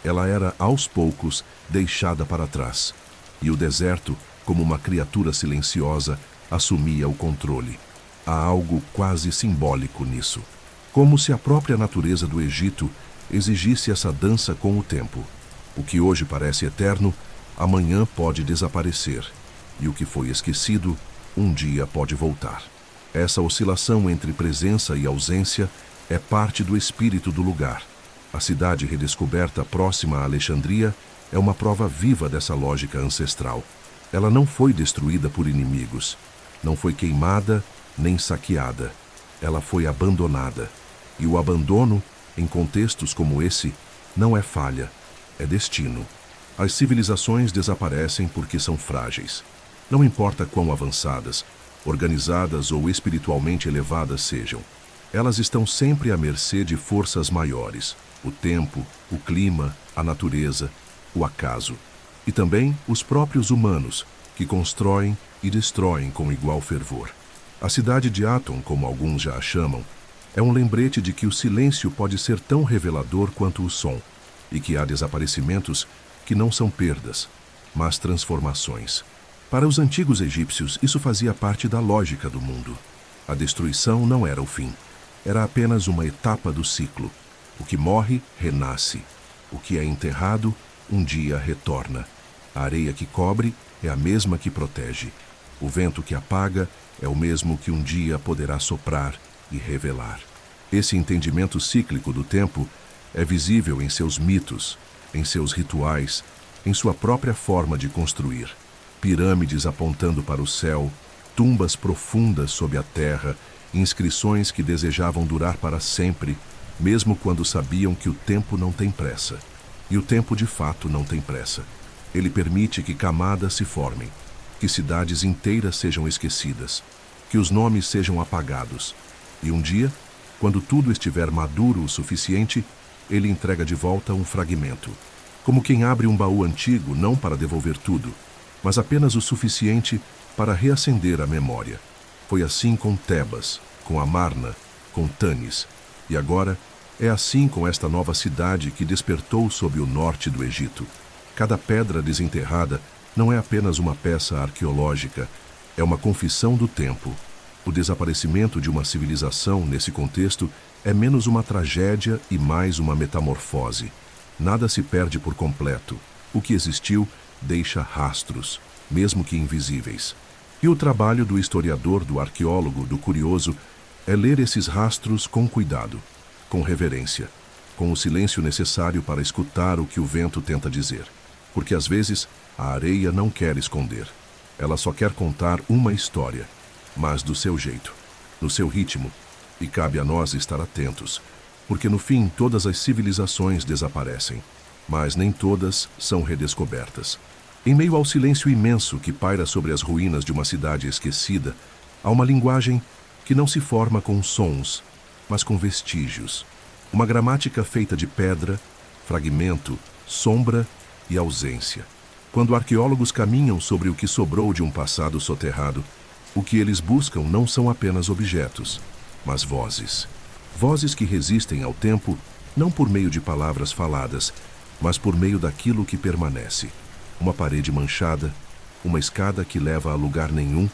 ela era, aos poucos, deixada para trás. E o deserto, como uma criatura silenciosa, assumia o controle. Há algo quase simbólico nisso. Como se a própria natureza do Egito exigisse essa dança com o tempo. O que hoje parece eterno, amanhã pode desaparecer. E o que foi esquecido, um dia pode voltar. Essa oscilação entre presença e ausência é parte do espírito do lugar. A cidade redescoberta próxima a Alexandria é uma prova viva dessa lógica ancestral. Ela não foi destruída por inimigos, não foi queimada nem saqueada. Ela foi abandonada. E o abandono, em contextos como esse, não é falha, é destino. As civilizações desaparecem porque são frágeis. Não importa quão avançadas, organizadas ou espiritualmente elevadas sejam, elas estão sempre à mercê de forças maiores: o tempo, o clima, a natureza, o acaso. E também os próprios humanos, que constroem e destroem com igual fervor. A cidade de Áton, como alguns já a chamam, é um lembrete de que o silêncio pode ser tão revelador quanto o som, e que há desaparecimentos que não são perdas, mas transformações. Para os antigos egípcios, isso fazia parte da lógica do mundo. A destruição não era o fim, era apenas uma etapa do ciclo. O que morre, renasce. O que é enterrado, um dia retorna. A areia que cobre é a mesma que protege. O vento que apaga é o mesmo que um dia poderá soprar e revelar. Esse entendimento cíclico do tempo é visível em seus mitos, em seus rituais, em sua própria forma de construir. Pirâmides apontando para o céu, tumbas profundas sob a terra, inscrições que desejavam durar para sempre, mesmo quando sabiam que o tempo não tem pressa. E o tempo de fato não tem pressa. Ele permite que camadas se formem, que cidades inteiras sejam esquecidas, que os nomes sejam apagados. E um dia, quando tudo estiver maduro o suficiente, ele entrega de volta um fragmento. Como quem abre um baú antigo, não para devolver tudo, mas apenas o suficiente para reacender a memória. Foi assim com Tebas, com Amarna, com Tanis, e agora é assim com esta nova cidade que despertou sob o norte do Egito. Cada pedra desenterrada não é apenas uma peça arqueológica, é uma confissão do tempo. O desaparecimento de uma civilização, nesse contexto, é menos uma tragédia e mais uma metamorfose. Nada se perde por completo. O que existiu deixa rastros, mesmo que invisíveis. E o trabalho do historiador, do arqueólogo, do curioso, é ler esses rastros com cuidado, com reverência, com o silêncio necessário para escutar o que o vento tenta dizer. Porque às vezes a areia não quer esconder. Ela só quer contar uma história, mas do seu jeito, no seu ritmo. E cabe a nós estar atentos, porque no fim todas as civilizações desaparecem, mas nem todas são redescobertas. Em meio ao silêncio imenso que paira sobre as ruínas de uma cidade esquecida, há uma linguagem que não se forma com sons, mas com vestígios. Uma gramática feita de pedra, fragmento, sombra e ausência. Quando arqueólogos caminham sobre o que sobrou de um passado soterrado, o que eles buscam não são apenas objetos, mas vozes. Vozes que resistem ao tempo, não por meio de palavras faladas, mas por meio daquilo que permanece. Uma parede manchada, uma escada que leva a lugar nenhum,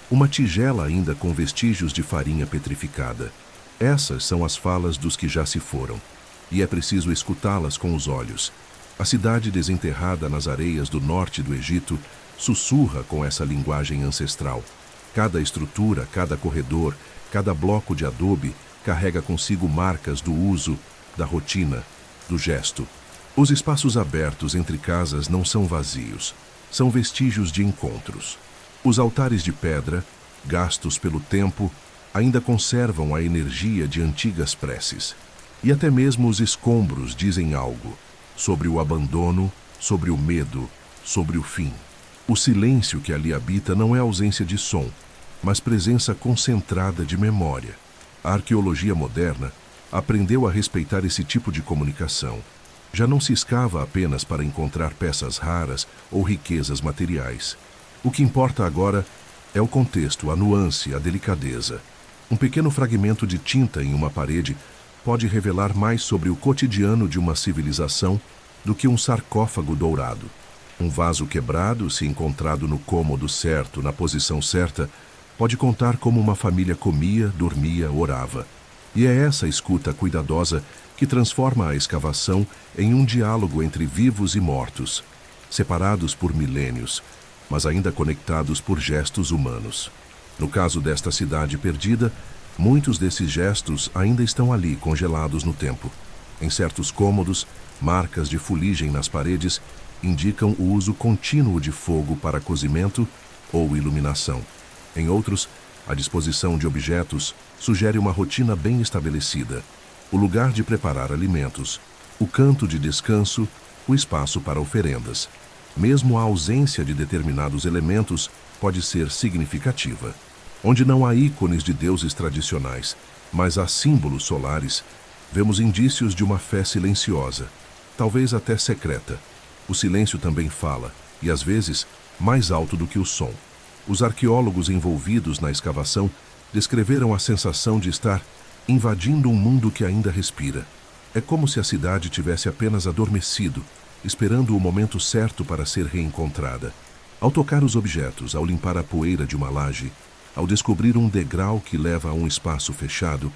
uma tigela ainda com vestígios de farinha petrificada. Essas são as falas dos que já se foram, e é preciso escutá-las com os olhos. A cidade desenterrada nas areias do norte do Egito sussurra com essa linguagem ancestral. Cada estrutura, cada corredor, cada bloco de adobe carrega consigo marcas do uso, da rotina, do gesto. Os espaços abertos entre casas não são vazios, são vestígios de encontros. Os altares de pedra, gastos pelo tempo, ainda conservam a energia de antigas preces. E até mesmo os escombros dizem algo sobre o abandono, sobre o medo, sobre o fim. O silêncio que ali habita não é ausência de som, mas presença concentrada de memória. A arqueologia moderna aprendeu a respeitar esse tipo de comunicação. Já não se escava apenas para encontrar peças raras ou riquezas materiais. O que importa agora é o contexto, a nuance, a delicadeza. Um pequeno fragmento de tinta em uma parede pode revelar mais sobre o cotidiano de uma civilização do que um sarcófago dourado. Um vaso quebrado, se encontrado no cômodo certo, na posição certa, pode contar como uma família comia, dormia, orava. E é essa escuta cuidadosa que transforma a escavação em um diálogo entre vivos e mortos, separados por milênios, mas ainda conectados por gestos humanos. No caso desta cidade perdida, muitos desses gestos ainda estão ali, congelados no tempo. Em certos cômodos, marcas de fuligem nas paredes indicam o uso contínuo de fogo para cozimento ou iluminação. Em outros, a disposição de objetos sugere uma rotina bem estabelecida. O lugar de preparar alimentos, o canto de descanso, o espaço para oferendas. Mesmo a ausência de determinados elementos pode ser significativa. Onde não há ícones de deuses tradicionais, mas há símbolos solares, vemos indícios de uma fé silenciosa, talvez até secreta. O silêncio também fala, e às vezes mais alto do que o som. Os arqueólogos envolvidos na escavação descreveram a sensação de estar invadindo um mundo que ainda respira. É como se a cidade tivesse apenas adormecido, esperando o momento certo para ser reencontrada. Ao tocar os objetos, ao limpar a poeira de uma laje, ao descobrir um degrau que leva a um espaço fechado,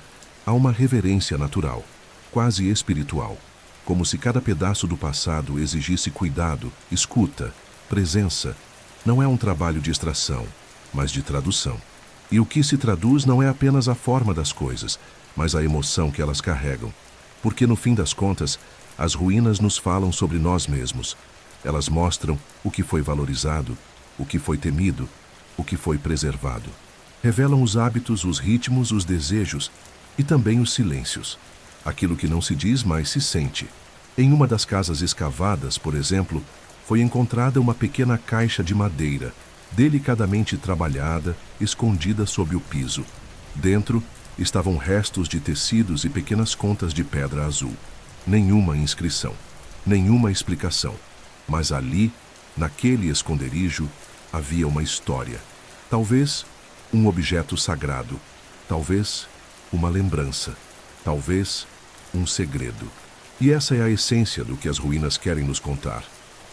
há uma reverência natural, quase espiritual, como se cada pedaço do passado exigisse cuidado, escuta, presença. Não é um trabalho de extração, mas de tradução. E o que se traduz não é apenas a forma das coisas, mas a emoção que elas carregam. Porque, no fim das contas, as ruínas nos falam sobre nós mesmos. Elas mostram o que foi valorizado, o que foi temido, o que foi preservado. Revelam os hábitos, os ritmos, os desejos e também os silêncios. Aquilo que não se diz, mas se sente. Em uma das casas escavadas, por exemplo, foi encontrada uma pequena caixa de madeira, delicadamente trabalhada, escondida sob o piso. Dentro estavam restos de tecidos e pequenas contas de pedra azul. Nenhuma inscrição, nenhuma explicação. Mas ali, naquele esconderijo, havia uma história. Talvez um objeto sagrado, talvez uma lembrança, talvez um segredo. E essa é a essência do que as ruínas querem nos contar.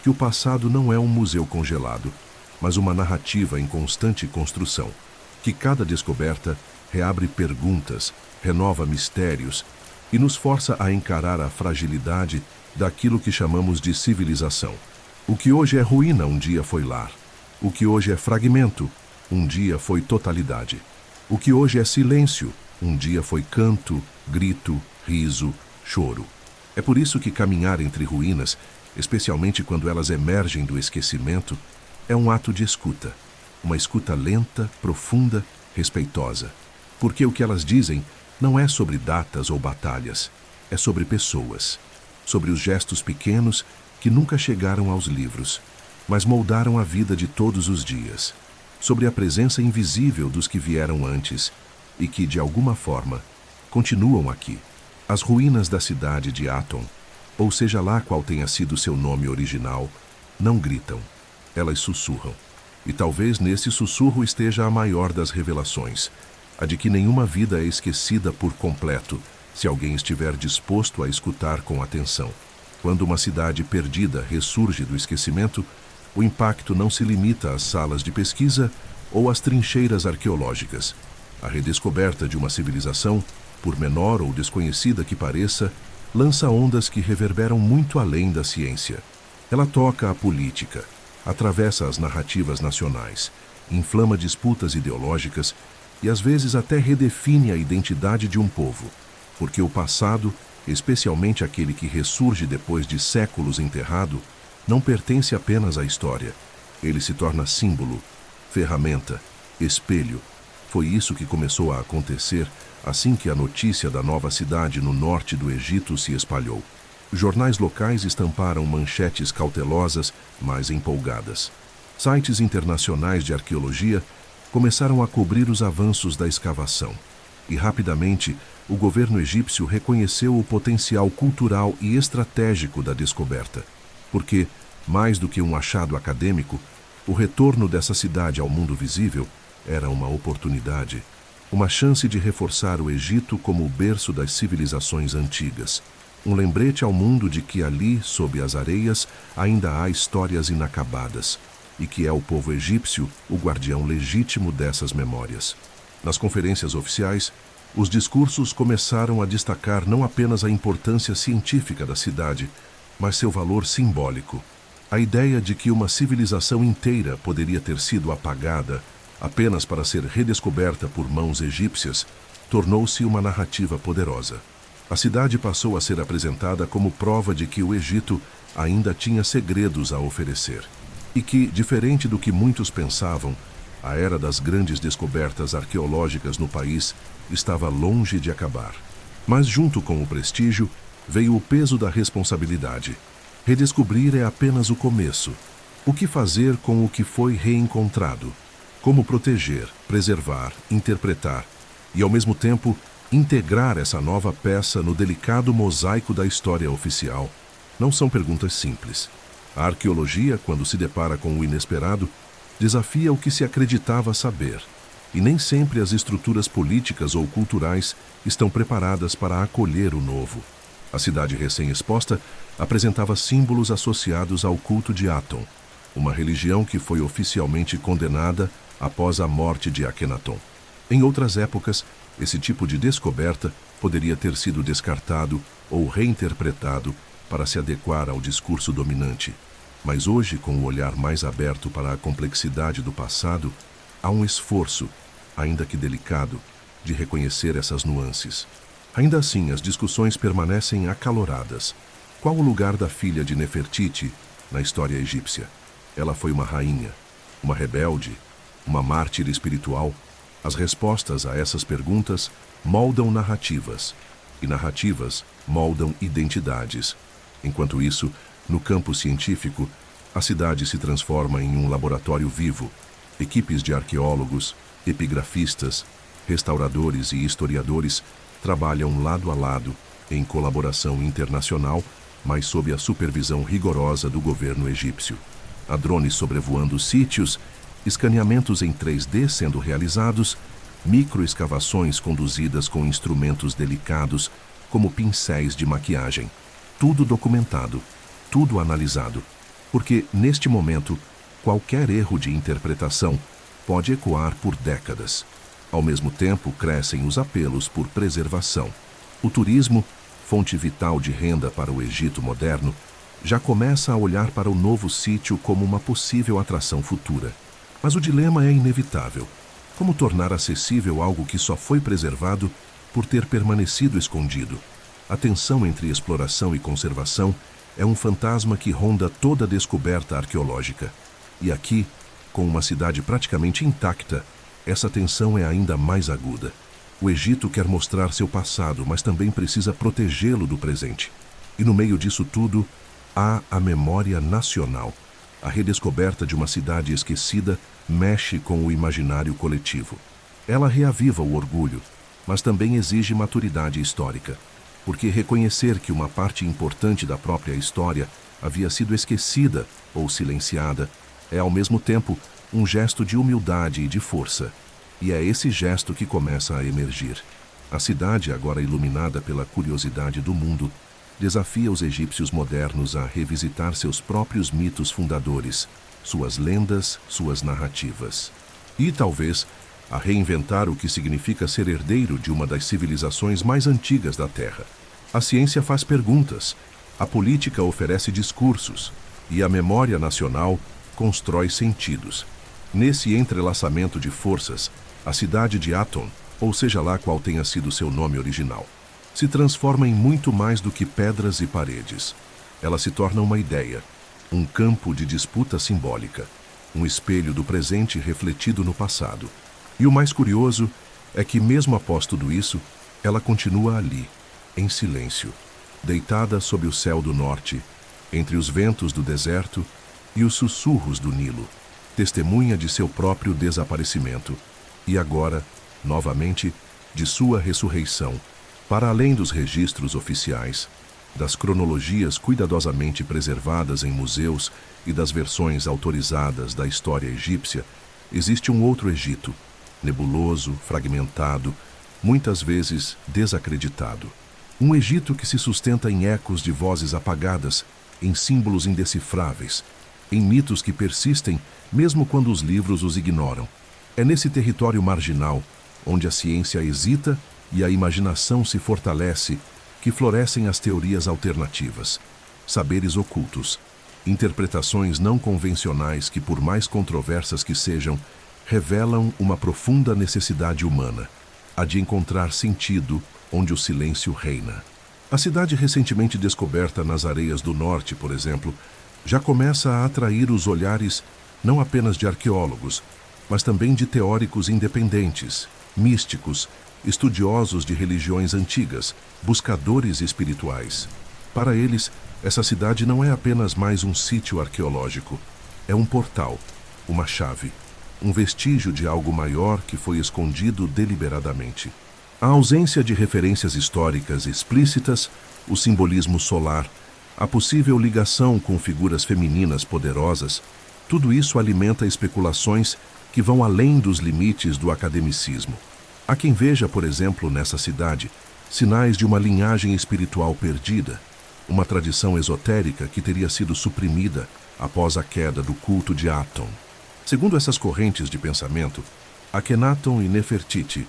Que que o passado não é um museu congelado, mas uma narrativa em constante construção, que cada descoberta reabre perguntas, renova mistérios e nos força a encarar a fragilidade daquilo que chamamos de civilização. O que hoje é ruína um dia foi lar. O que hoje é fragmento, um dia foi totalidade. O que hoje é silêncio, um dia foi canto, grito, riso, choro. É por isso que caminhar entre ruínas, especialmente quando elas emergem do esquecimento, é um ato de escuta. Uma escuta lenta, profunda, respeitosa. Porque o que elas dizem não é sobre datas ou batalhas, é sobre pessoas. Sobre os gestos pequenos que nunca chegaram aos livros, mas moldaram a vida de todos os dias. Sobre a presença invisível dos que vieram antes e que, de alguma forma, continuam aqui. As ruínas da cidade de Aton, ou seja lá qual tenha sido seu nome original, não gritam, elas sussurram. E talvez nesse sussurro esteja a maior das revelações, a de que nenhuma vida é esquecida por completo, se alguém estiver disposto a escutar com atenção. Quando uma cidade perdida ressurge do esquecimento, o impacto não se limita às salas de pesquisa ou às trincheiras arqueológicas. A redescoberta de uma civilização, por menor ou desconhecida que pareça, lança ondas que reverberam muito além da ciência. Ela toca a política, atravessa as narrativas nacionais, inflama disputas ideológicas e às vezes até redefine a identidade de um povo, porque o passado, especialmente aquele que ressurge depois de séculos enterrado, não pertence apenas à história. Ele se torna símbolo, ferramenta, espelho. Foi isso que começou a acontecer assim que a notícia da nova cidade no norte do Egito se espalhou. Jornais locais estamparam manchetes cautelosas, mas empolgadas. Sites internacionais de arqueologia começaram a cobrir os avanços da escavação. E rapidamente, o governo egípcio reconheceu o potencial cultural e estratégico da descoberta. Porque, mais do que um achado acadêmico, o retorno dessa cidade ao mundo visível era uma oportunidade, uma chance de reforçar o Egito como o berço das civilizações antigas. Um lembrete ao mundo de que ali, sob as areias, ainda há histórias inacabadas, e que é o povo egípcio o guardião legítimo dessas memórias. Nas conferências oficiais, os discursos começaram a destacar não apenas a importância científica da cidade, mas seu valor simbólico. A ideia de que uma civilização inteira poderia ter sido apagada apenas para ser redescoberta por mãos egípcias tornou-se uma narrativa poderosa. A cidade passou a ser apresentada como prova de que o Egito ainda tinha segredos a oferecer. E que, diferente do que muitos pensavam, a era das grandes descobertas arqueológicas no país estava longe de acabar. Mas junto com o prestígio, veio o peso da responsabilidade. Redescobrir é apenas o começo. O que fazer com o que foi reencontrado? Como proteger, preservar, interpretar e, ao mesmo tempo, integrar essa nova peça no delicado mosaico da história oficial? Não são perguntas simples. A arqueologia, quando se depara com o inesperado, desafia o que se acreditava saber. E nem sempre as estruturas políticas ou culturais estão preparadas para acolher o novo. A cidade recém-exposta apresentava símbolos associados ao culto de Aton, uma religião que foi oficialmente condenada após a morte de Akhenaton. Em outras épocas, esse tipo de descoberta poderia ter sido descartado ou reinterpretado para se adequar ao discurso dominante. Mas hoje, com o olhar mais aberto para a complexidade do passado, há um esforço, ainda que delicado, de reconhecer essas nuances. Ainda assim, as discussões permanecem acaloradas. Qual o lugar da filha de Nefertiti na história egípcia? Ela foi uma rainha, uma rebelde, uma mártir espiritual? As respostas a essas perguntas moldam narrativas, e narrativas moldam identidades. Enquanto isso, no campo científico, a cidade se transforma em um laboratório vivo. Equipes de arqueólogos, epigrafistas, restauradores e historiadores trabalham lado a lado, em colaboração internacional, mas sob a supervisão rigorosa do governo egípcio. Há drones sobrevoando sítios, escaneamentos em 3D sendo realizados, microescavações conduzidas com instrumentos delicados, como pincéis de maquiagem. Tudo documentado, tudo analisado. Porque, neste momento, qualquer erro de interpretação pode ecoar por décadas. Ao mesmo tempo, crescem os apelos por preservação. O turismo, fonte vital de renda para o Egito moderno, já começa a olhar para o novo sítio como uma possível atração futura. Mas o dilema é inevitável. Como tornar acessível algo que só foi preservado por ter permanecido escondido? A tensão entre exploração e conservação é um fantasma que ronda toda descoberta arqueológica. E aqui, com uma cidade praticamente intacta, essa tensão é ainda mais aguda. O Egito quer mostrar seu passado, mas também precisa protegê-lo do presente. E no meio disso tudo, há a memória nacional. A redescoberta de uma cidade esquecida mexe com o imaginário coletivo. Ela reaviva o orgulho, mas também exige maturidade histórica, porque reconhecer que uma parte importante da própria história havia sido esquecida ou silenciada é, ao mesmo tempo, um gesto de humildade e de força. E é esse gesto que começa a emergir. A cidade, agora iluminada pela curiosidade do mundo, desafia os egípcios modernos a revisitar seus próprios mitos fundadores, suas lendas, suas narrativas. E, talvez, a reinventar o que significa ser herdeiro de uma das civilizações mais antigas da Terra. A ciência faz perguntas, a política oferece discursos e a memória nacional constrói sentidos. Nesse entrelaçamento de forças, a cidade de Aton, ou seja lá qual tenha sido seu nome original, se transforma em muito mais do que pedras e paredes. Ela se torna uma ideia, um campo de disputa simbólica, um espelho do presente refletido no passado. E o mais curioso é que, mesmo após tudo isso, ela continua ali, em silêncio, deitada sob o céu do norte, entre os ventos do deserto e os sussurros do Nilo, testemunha de seu próprio desaparecimento e agora, novamente, de sua ressurreição, para além dos registros oficiais, das cronologias cuidadosamente preservadas em museus e das versões autorizadas da história egípcia, existe um outro Egito, nebuloso, fragmentado, muitas vezes desacreditado. Um Egito que se sustenta em ecos de vozes apagadas, em símbolos indecifráveis, em mitos que persistem mesmo quando os livros os ignoram. É nesse território marginal, onde a ciência hesita e a imaginação se fortalece, que florescem as teorias alternativas, saberes ocultos, interpretações não convencionais que, por mais controversas que sejam, revelam uma profunda necessidade humana, a de encontrar sentido onde o silêncio reina. A cidade recentemente descoberta nas areias do norte, por exemplo, já começa a atrair os olhares não apenas de arqueólogos, mas também de teóricos independentes, místicos, estudiosos de religiões antigas, buscadores espirituais. Para eles, essa cidade não é apenas mais um sítio arqueológico, é um portal, uma chave, um vestígio de algo maior que foi escondido deliberadamente. A ausência de referências históricas explícitas, o simbolismo solar, a possível ligação com figuras femininas poderosas, tudo isso alimenta especulações que vão além dos limites do academicismo. Há quem veja, por exemplo, nessa cidade, sinais de uma linhagem espiritual perdida, uma tradição esotérica que teria sido suprimida após a queda do culto de Aton. Segundo essas correntes de pensamento, Akhenaton e Nefertiti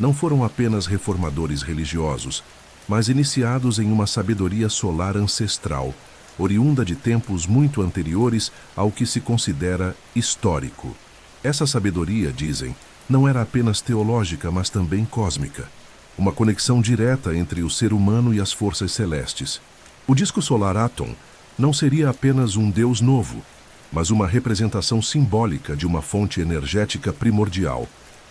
não foram apenas reformadores religiosos, mas iniciados em uma sabedoria solar ancestral, oriunda de tempos muito anteriores ao que se considera histórico. Essa sabedoria, dizem, não era apenas teológica, mas também cósmica. Uma conexão direta entre o ser humano e as forças celestes. O disco solar Aton não seria apenas um deus novo, mas uma representação simbólica de uma fonte energética primordial,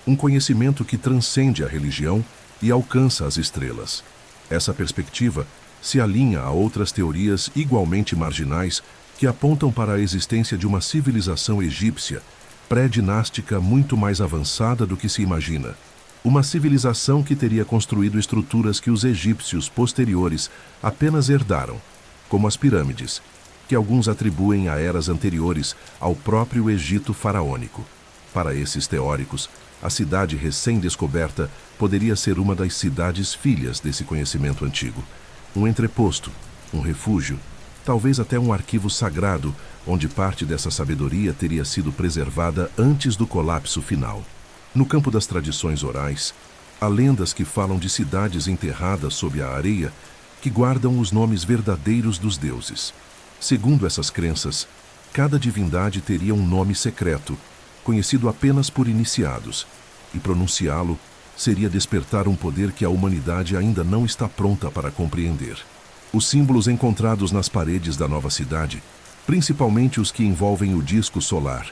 um conhecimento que transcende a religião e alcança as estrelas. Essa perspectiva se alinha a outras teorias igualmente marginais que apontam para a existência de uma civilização egípcia pré-dinástica muito mais avançada do que se imagina. Uma civilização que teria construído estruturas que os egípcios posteriores apenas herdaram, como as pirâmides, que alguns atribuem a eras anteriores ao próprio Egito faraônico. Para esses teóricos, a cidade recém-descoberta poderia ser uma das cidades filhas desse conhecimento antigo. Um entreposto, um refúgio, talvez até um arquivo sagrado onde parte dessa sabedoria teria sido preservada antes do colapso final. No campo das tradições orais, há lendas que falam de cidades enterradas sob a areia que guardam os nomes verdadeiros dos deuses. Segundo essas crenças, cada divindade teria um nome secreto, conhecido apenas por iniciados, e pronunciá-lo seria despertar um poder que a humanidade ainda não está pronta para compreender. Os símbolos encontrados nas paredes da nova cidade, principalmente os que envolvem o disco solar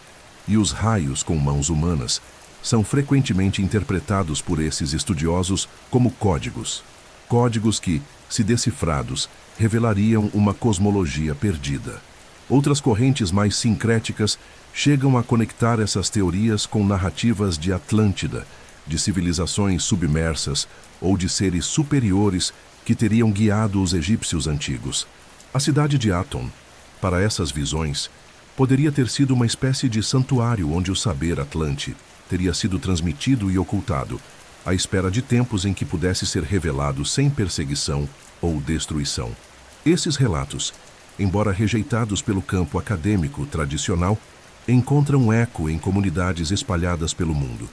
e os raios com mãos humanas, são frequentemente interpretados por esses estudiosos como códigos. Códigos que, se decifrados, revelariam uma cosmologia perdida. Outras correntes mais sincréticas chegam a conectar essas teorias com narrativas de Atlântida, de civilizações submersas ou de seres superiores que teriam guiado os egípcios antigos. A cidade de Aton, para essas visões, poderia ter sido uma espécie de santuário onde o saber atlante teria sido transmitido e ocultado, à espera de tempos em que pudesse ser revelado sem perseguição ou destruição. Esses relatos, embora rejeitados pelo campo acadêmico tradicional, encontram eco em comunidades espalhadas pelo mundo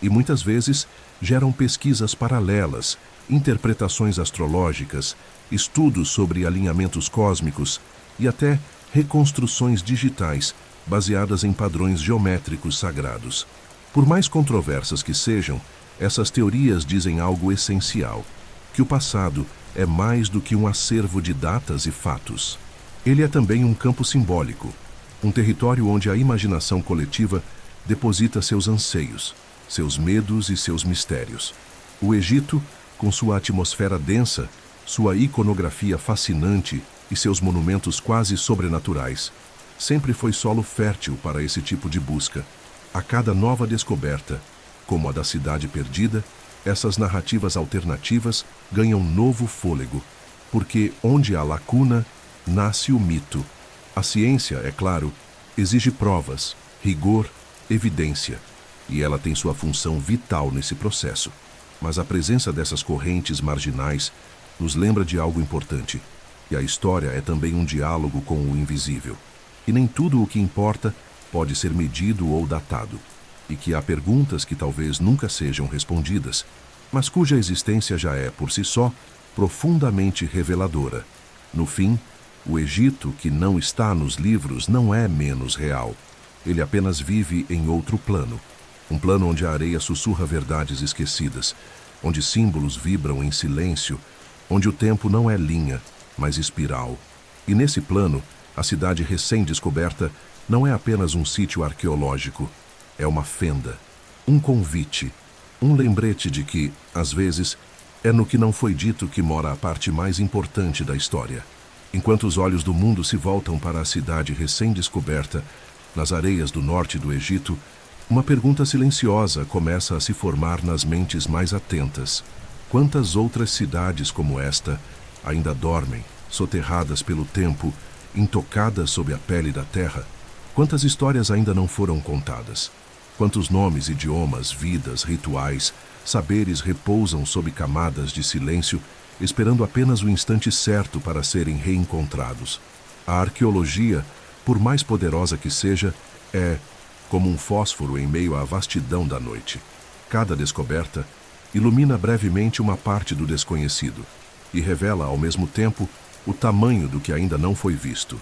e muitas vezes geram pesquisas paralelas, interpretações astrológicas, estudos sobre alinhamentos cósmicos e até reconstruções digitais baseadas em padrões geométricos sagrados. Por mais controversas que sejam, essas teorias dizem algo essencial, que o passado é mais do que um acervo de datas e fatos. Ele é também um campo simbólico, um território onde a imaginação coletiva deposita seus anseios, seus medos e seus mistérios. O Egito, com sua atmosfera densa, sua iconografia fascinante e seus monumentos quase sobrenaturais, sempre foi solo fértil para esse tipo de busca. A cada nova descoberta, como a da Cidade Perdida, essas narrativas alternativas ganham novo fôlego, porque onde há lacuna, nasce o mito. A ciência, é claro, exige provas, rigor, evidência, e ela tem sua função vital nesse processo. Mas a presença dessas correntes marginais nos lembra de algo importante, que a história é também um diálogo com o invisível, e nem tudo o que importa pode ser medido ou datado, e que há perguntas que talvez nunca sejam respondidas, mas cuja existência já é, por si só, profundamente reveladora. No fim, o Egito que não está nos livros não é menos real. Ele apenas vive em outro plano. Um plano onde a areia sussurra verdades esquecidas, onde símbolos vibram em silêncio, onde o tempo não é linha, mas espiral. E nesse plano, a cidade recém-descoberta não é apenas um sítio arqueológico, é uma fenda, um convite, um lembrete de que, às vezes, é no que não foi dito que mora a parte mais importante da história. Enquanto os olhos do mundo se voltam para a cidade recém-descoberta, nas areias do norte do Egito, uma pergunta silenciosa começa a se formar nas mentes mais atentas. Quantas outras cidades como esta ainda dormem, soterradas pelo tempo, intocadas sob a pele da terra? Quantas histórias ainda não foram contadas? Quantos nomes, idiomas, vidas, rituais, saberes repousam sob camadas de silêncio, esperando apenas o instante certo para serem reencontrados? A arqueologia, por mais poderosa que seja, é como um fósforo em meio à vastidão da noite. Cada descoberta ilumina brevemente uma parte do desconhecido e revela, ao mesmo tempo, o tamanho do que ainda não foi visto.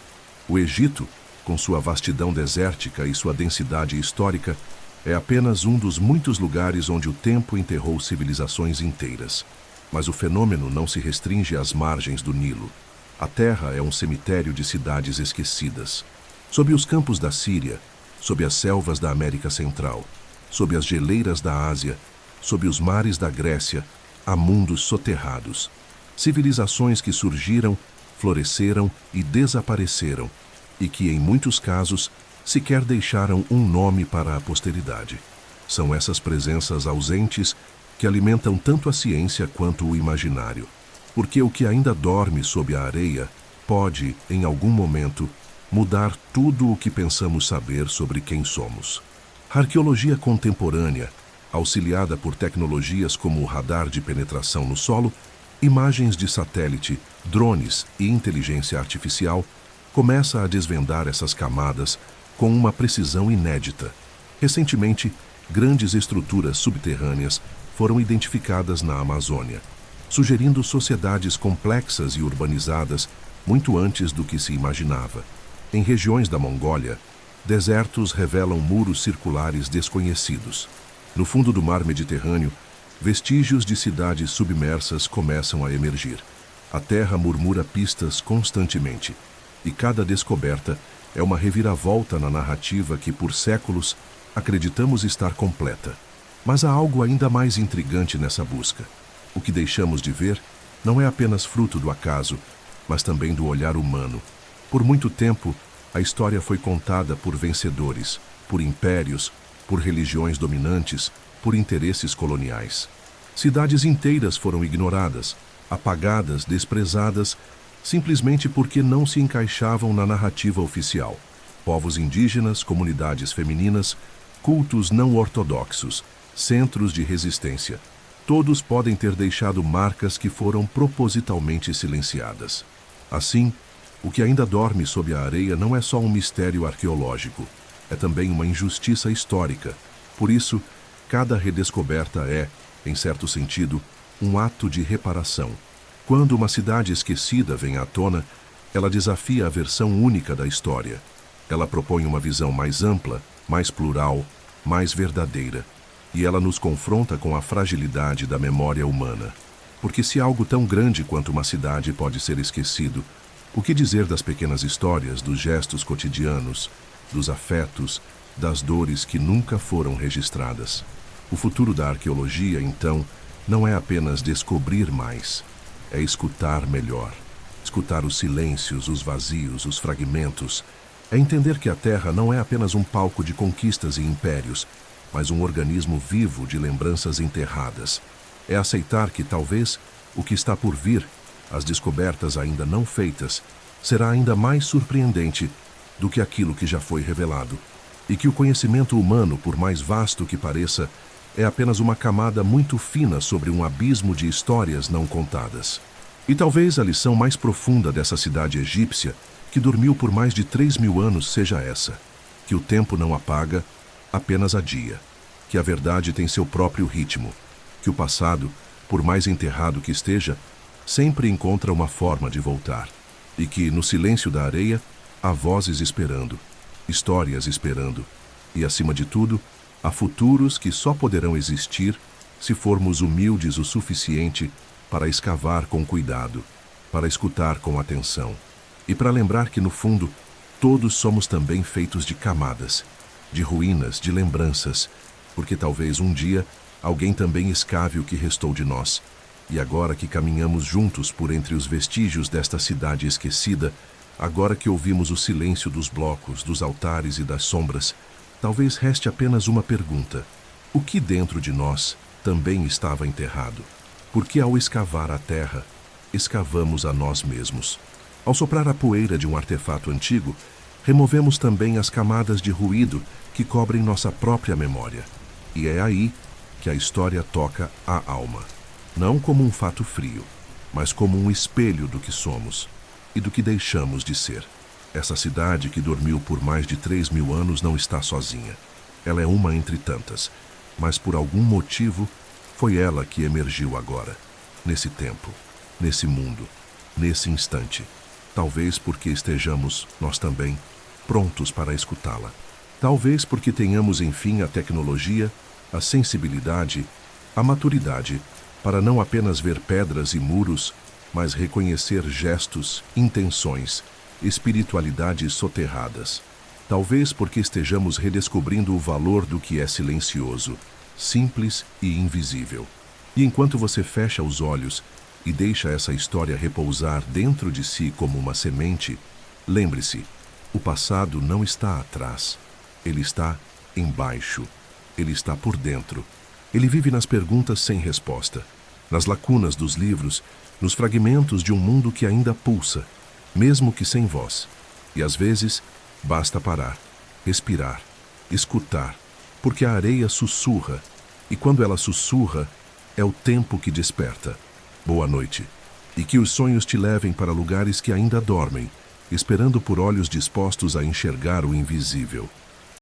O Egito, com sua vastidão desértica e sua densidade histórica, é apenas um dos muitos lugares onde o tempo enterrou civilizações inteiras. Mas o fenômeno não se restringe às margens do Nilo. A Terra é um cemitério de cidades esquecidas. Sob os campos da Síria, sob as selvas da América Central, sob as geleiras da Ásia, sob os mares da Grécia, há mundos soterrados. Civilizações que surgiram, floresceram e desapareceram, e que, em muitos casos, sequer deixaram um nome para a posteridade. São essas presenças ausentes que alimentam tanto a ciência quanto o imaginário, porque o que ainda dorme sob a areia pode, em algum momento, mudar tudo o que pensamos saber sobre quem somos. A arqueologia contemporânea, auxiliada por tecnologias como o radar de penetração no solo, imagens de satélite, drones e inteligência artificial, começa a desvendar essas camadas com uma precisão inédita. Recentemente, grandes estruturas subterrâneas foram identificadas na Amazônia, sugerindo sociedades complexas e urbanizadas muito antes do que se imaginava. Em regiões da Mongólia, desertos revelam muros circulares desconhecidos. No fundo do mar Mediterrâneo, vestígios de cidades submersas começam a emergir. A terra murmura pistas constantemente, e cada descoberta é uma reviravolta na narrativa que, por séculos, acreditamos estar completa. Mas há algo ainda mais intrigante nessa busca. O que deixamos de ver não é apenas fruto do acaso, mas também do olhar humano. Por muito tempo, a história foi contada por vencedores, por impérios, por religiões dominantes, por interesses coloniais. Cidades inteiras foram ignoradas, apagadas, desprezadas, simplesmente porque não se encaixavam na narrativa oficial. Povos indígenas, comunidades femininas, cultos não ortodoxos, centros de resistência. Todos podem ter deixado marcas que foram propositalmente silenciadas. Assim, o que ainda dorme sob a areia não é só um mistério arqueológico, é também uma injustiça histórica. Por isso, cada redescoberta é, em certo sentido, um ato de reparação. Quando uma cidade esquecida vem à tona, ela desafia a versão única da história. Ela propõe uma visão mais ampla, mais plural, mais verdadeira. E ela nos confronta com a fragilidade da memória humana. Porque se algo tão grande quanto uma cidade pode ser esquecido, o que dizer das pequenas histórias, dos gestos cotidianos, dos afetos, das dores que nunca foram registradas? O futuro da arqueologia, então, não é apenas descobrir mais, é escutar melhor. Escutar os silêncios, os vazios, os fragmentos. É entender que a Terra não é apenas um palco de conquistas e impérios, mas um organismo vivo de lembranças enterradas. É aceitar que talvez o que está por vir, as descobertas ainda não feitas, será ainda mais surpreendente do que aquilo que já foi revelado. E que o conhecimento humano, por mais vasto que pareça, é apenas uma camada muito fina sobre um abismo de histórias não contadas. E talvez a lição mais profunda dessa cidade egípcia, que dormiu por mais de 3.000 anos, seja essa: que o tempo não apaga, apenas adia. Que a verdade tem seu próprio ritmo. Que o passado, por mais enterrado que esteja, sempre encontra uma forma de voltar. E que, no silêncio da areia, há vozes esperando, histórias esperando. E, acima de tudo, há futuros que só poderão existir se formos humildes o suficiente para escavar com cuidado, para escutar com atenção. E para lembrar que, no fundo, todos somos também feitos de camadas, de ruínas, de lembranças, porque talvez um dia alguém também escave o que restou de nós. E agora que caminhamos juntos por entre os vestígios desta cidade esquecida, agora que ouvimos o silêncio dos blocos, dos altares e das sombras, talvez reste apenas uma pergunta: o que dentro de nós também estava enterrado? Porque ao escavar a terra, escavamos a nós mesmos. Ao soprar a poeira de um artefato antigo, removemos também as camadas de ruído que cobrem nossa própria memória. E é aí que a história toca a alma. Não como um fato frio, mas como um espelho do que somos e do que deixamos de ser. Essa cidade que dormiu por mais de 3.000 anos não está sozinha. Ela é uma entre tantas, mas por algum motivo foi ela que emergiu agora, nesse tempo, nesse mundo, nesse instante. Talvez porque estejamos, nós também, prontos para escutá-la. Talvez porque tenhamos, enfim, a tecnologia, a sensibilidade, a maturidade, para não apenas ver pedras e muros, mas reconhecer gestos, intenções, espiritualidades soterradas. Talvez porque estejamos redescobrindo o valor do que é silencioso, simples e invisível. E enquanto você fecha os olhos e deixa essa história repousar dentro de si como uma semente, lembre-se, o passado não está atrás, ele está embaixo, ele está por dentro. Ele vive nas perguntas sem resposta, nas lacunas dos livros, nos fragmentos de um mundo que ainda pulsa, mesmo que sem voz. E às vezes, basta parar, respirar, escutar, porque a areia sussurra, e quando ela sussurra, é o tempo que desperta. Boa noite, e que os sonhos te levem para lugares que ainda dormem, esperando por olhos dispostos a enxergar o invisível.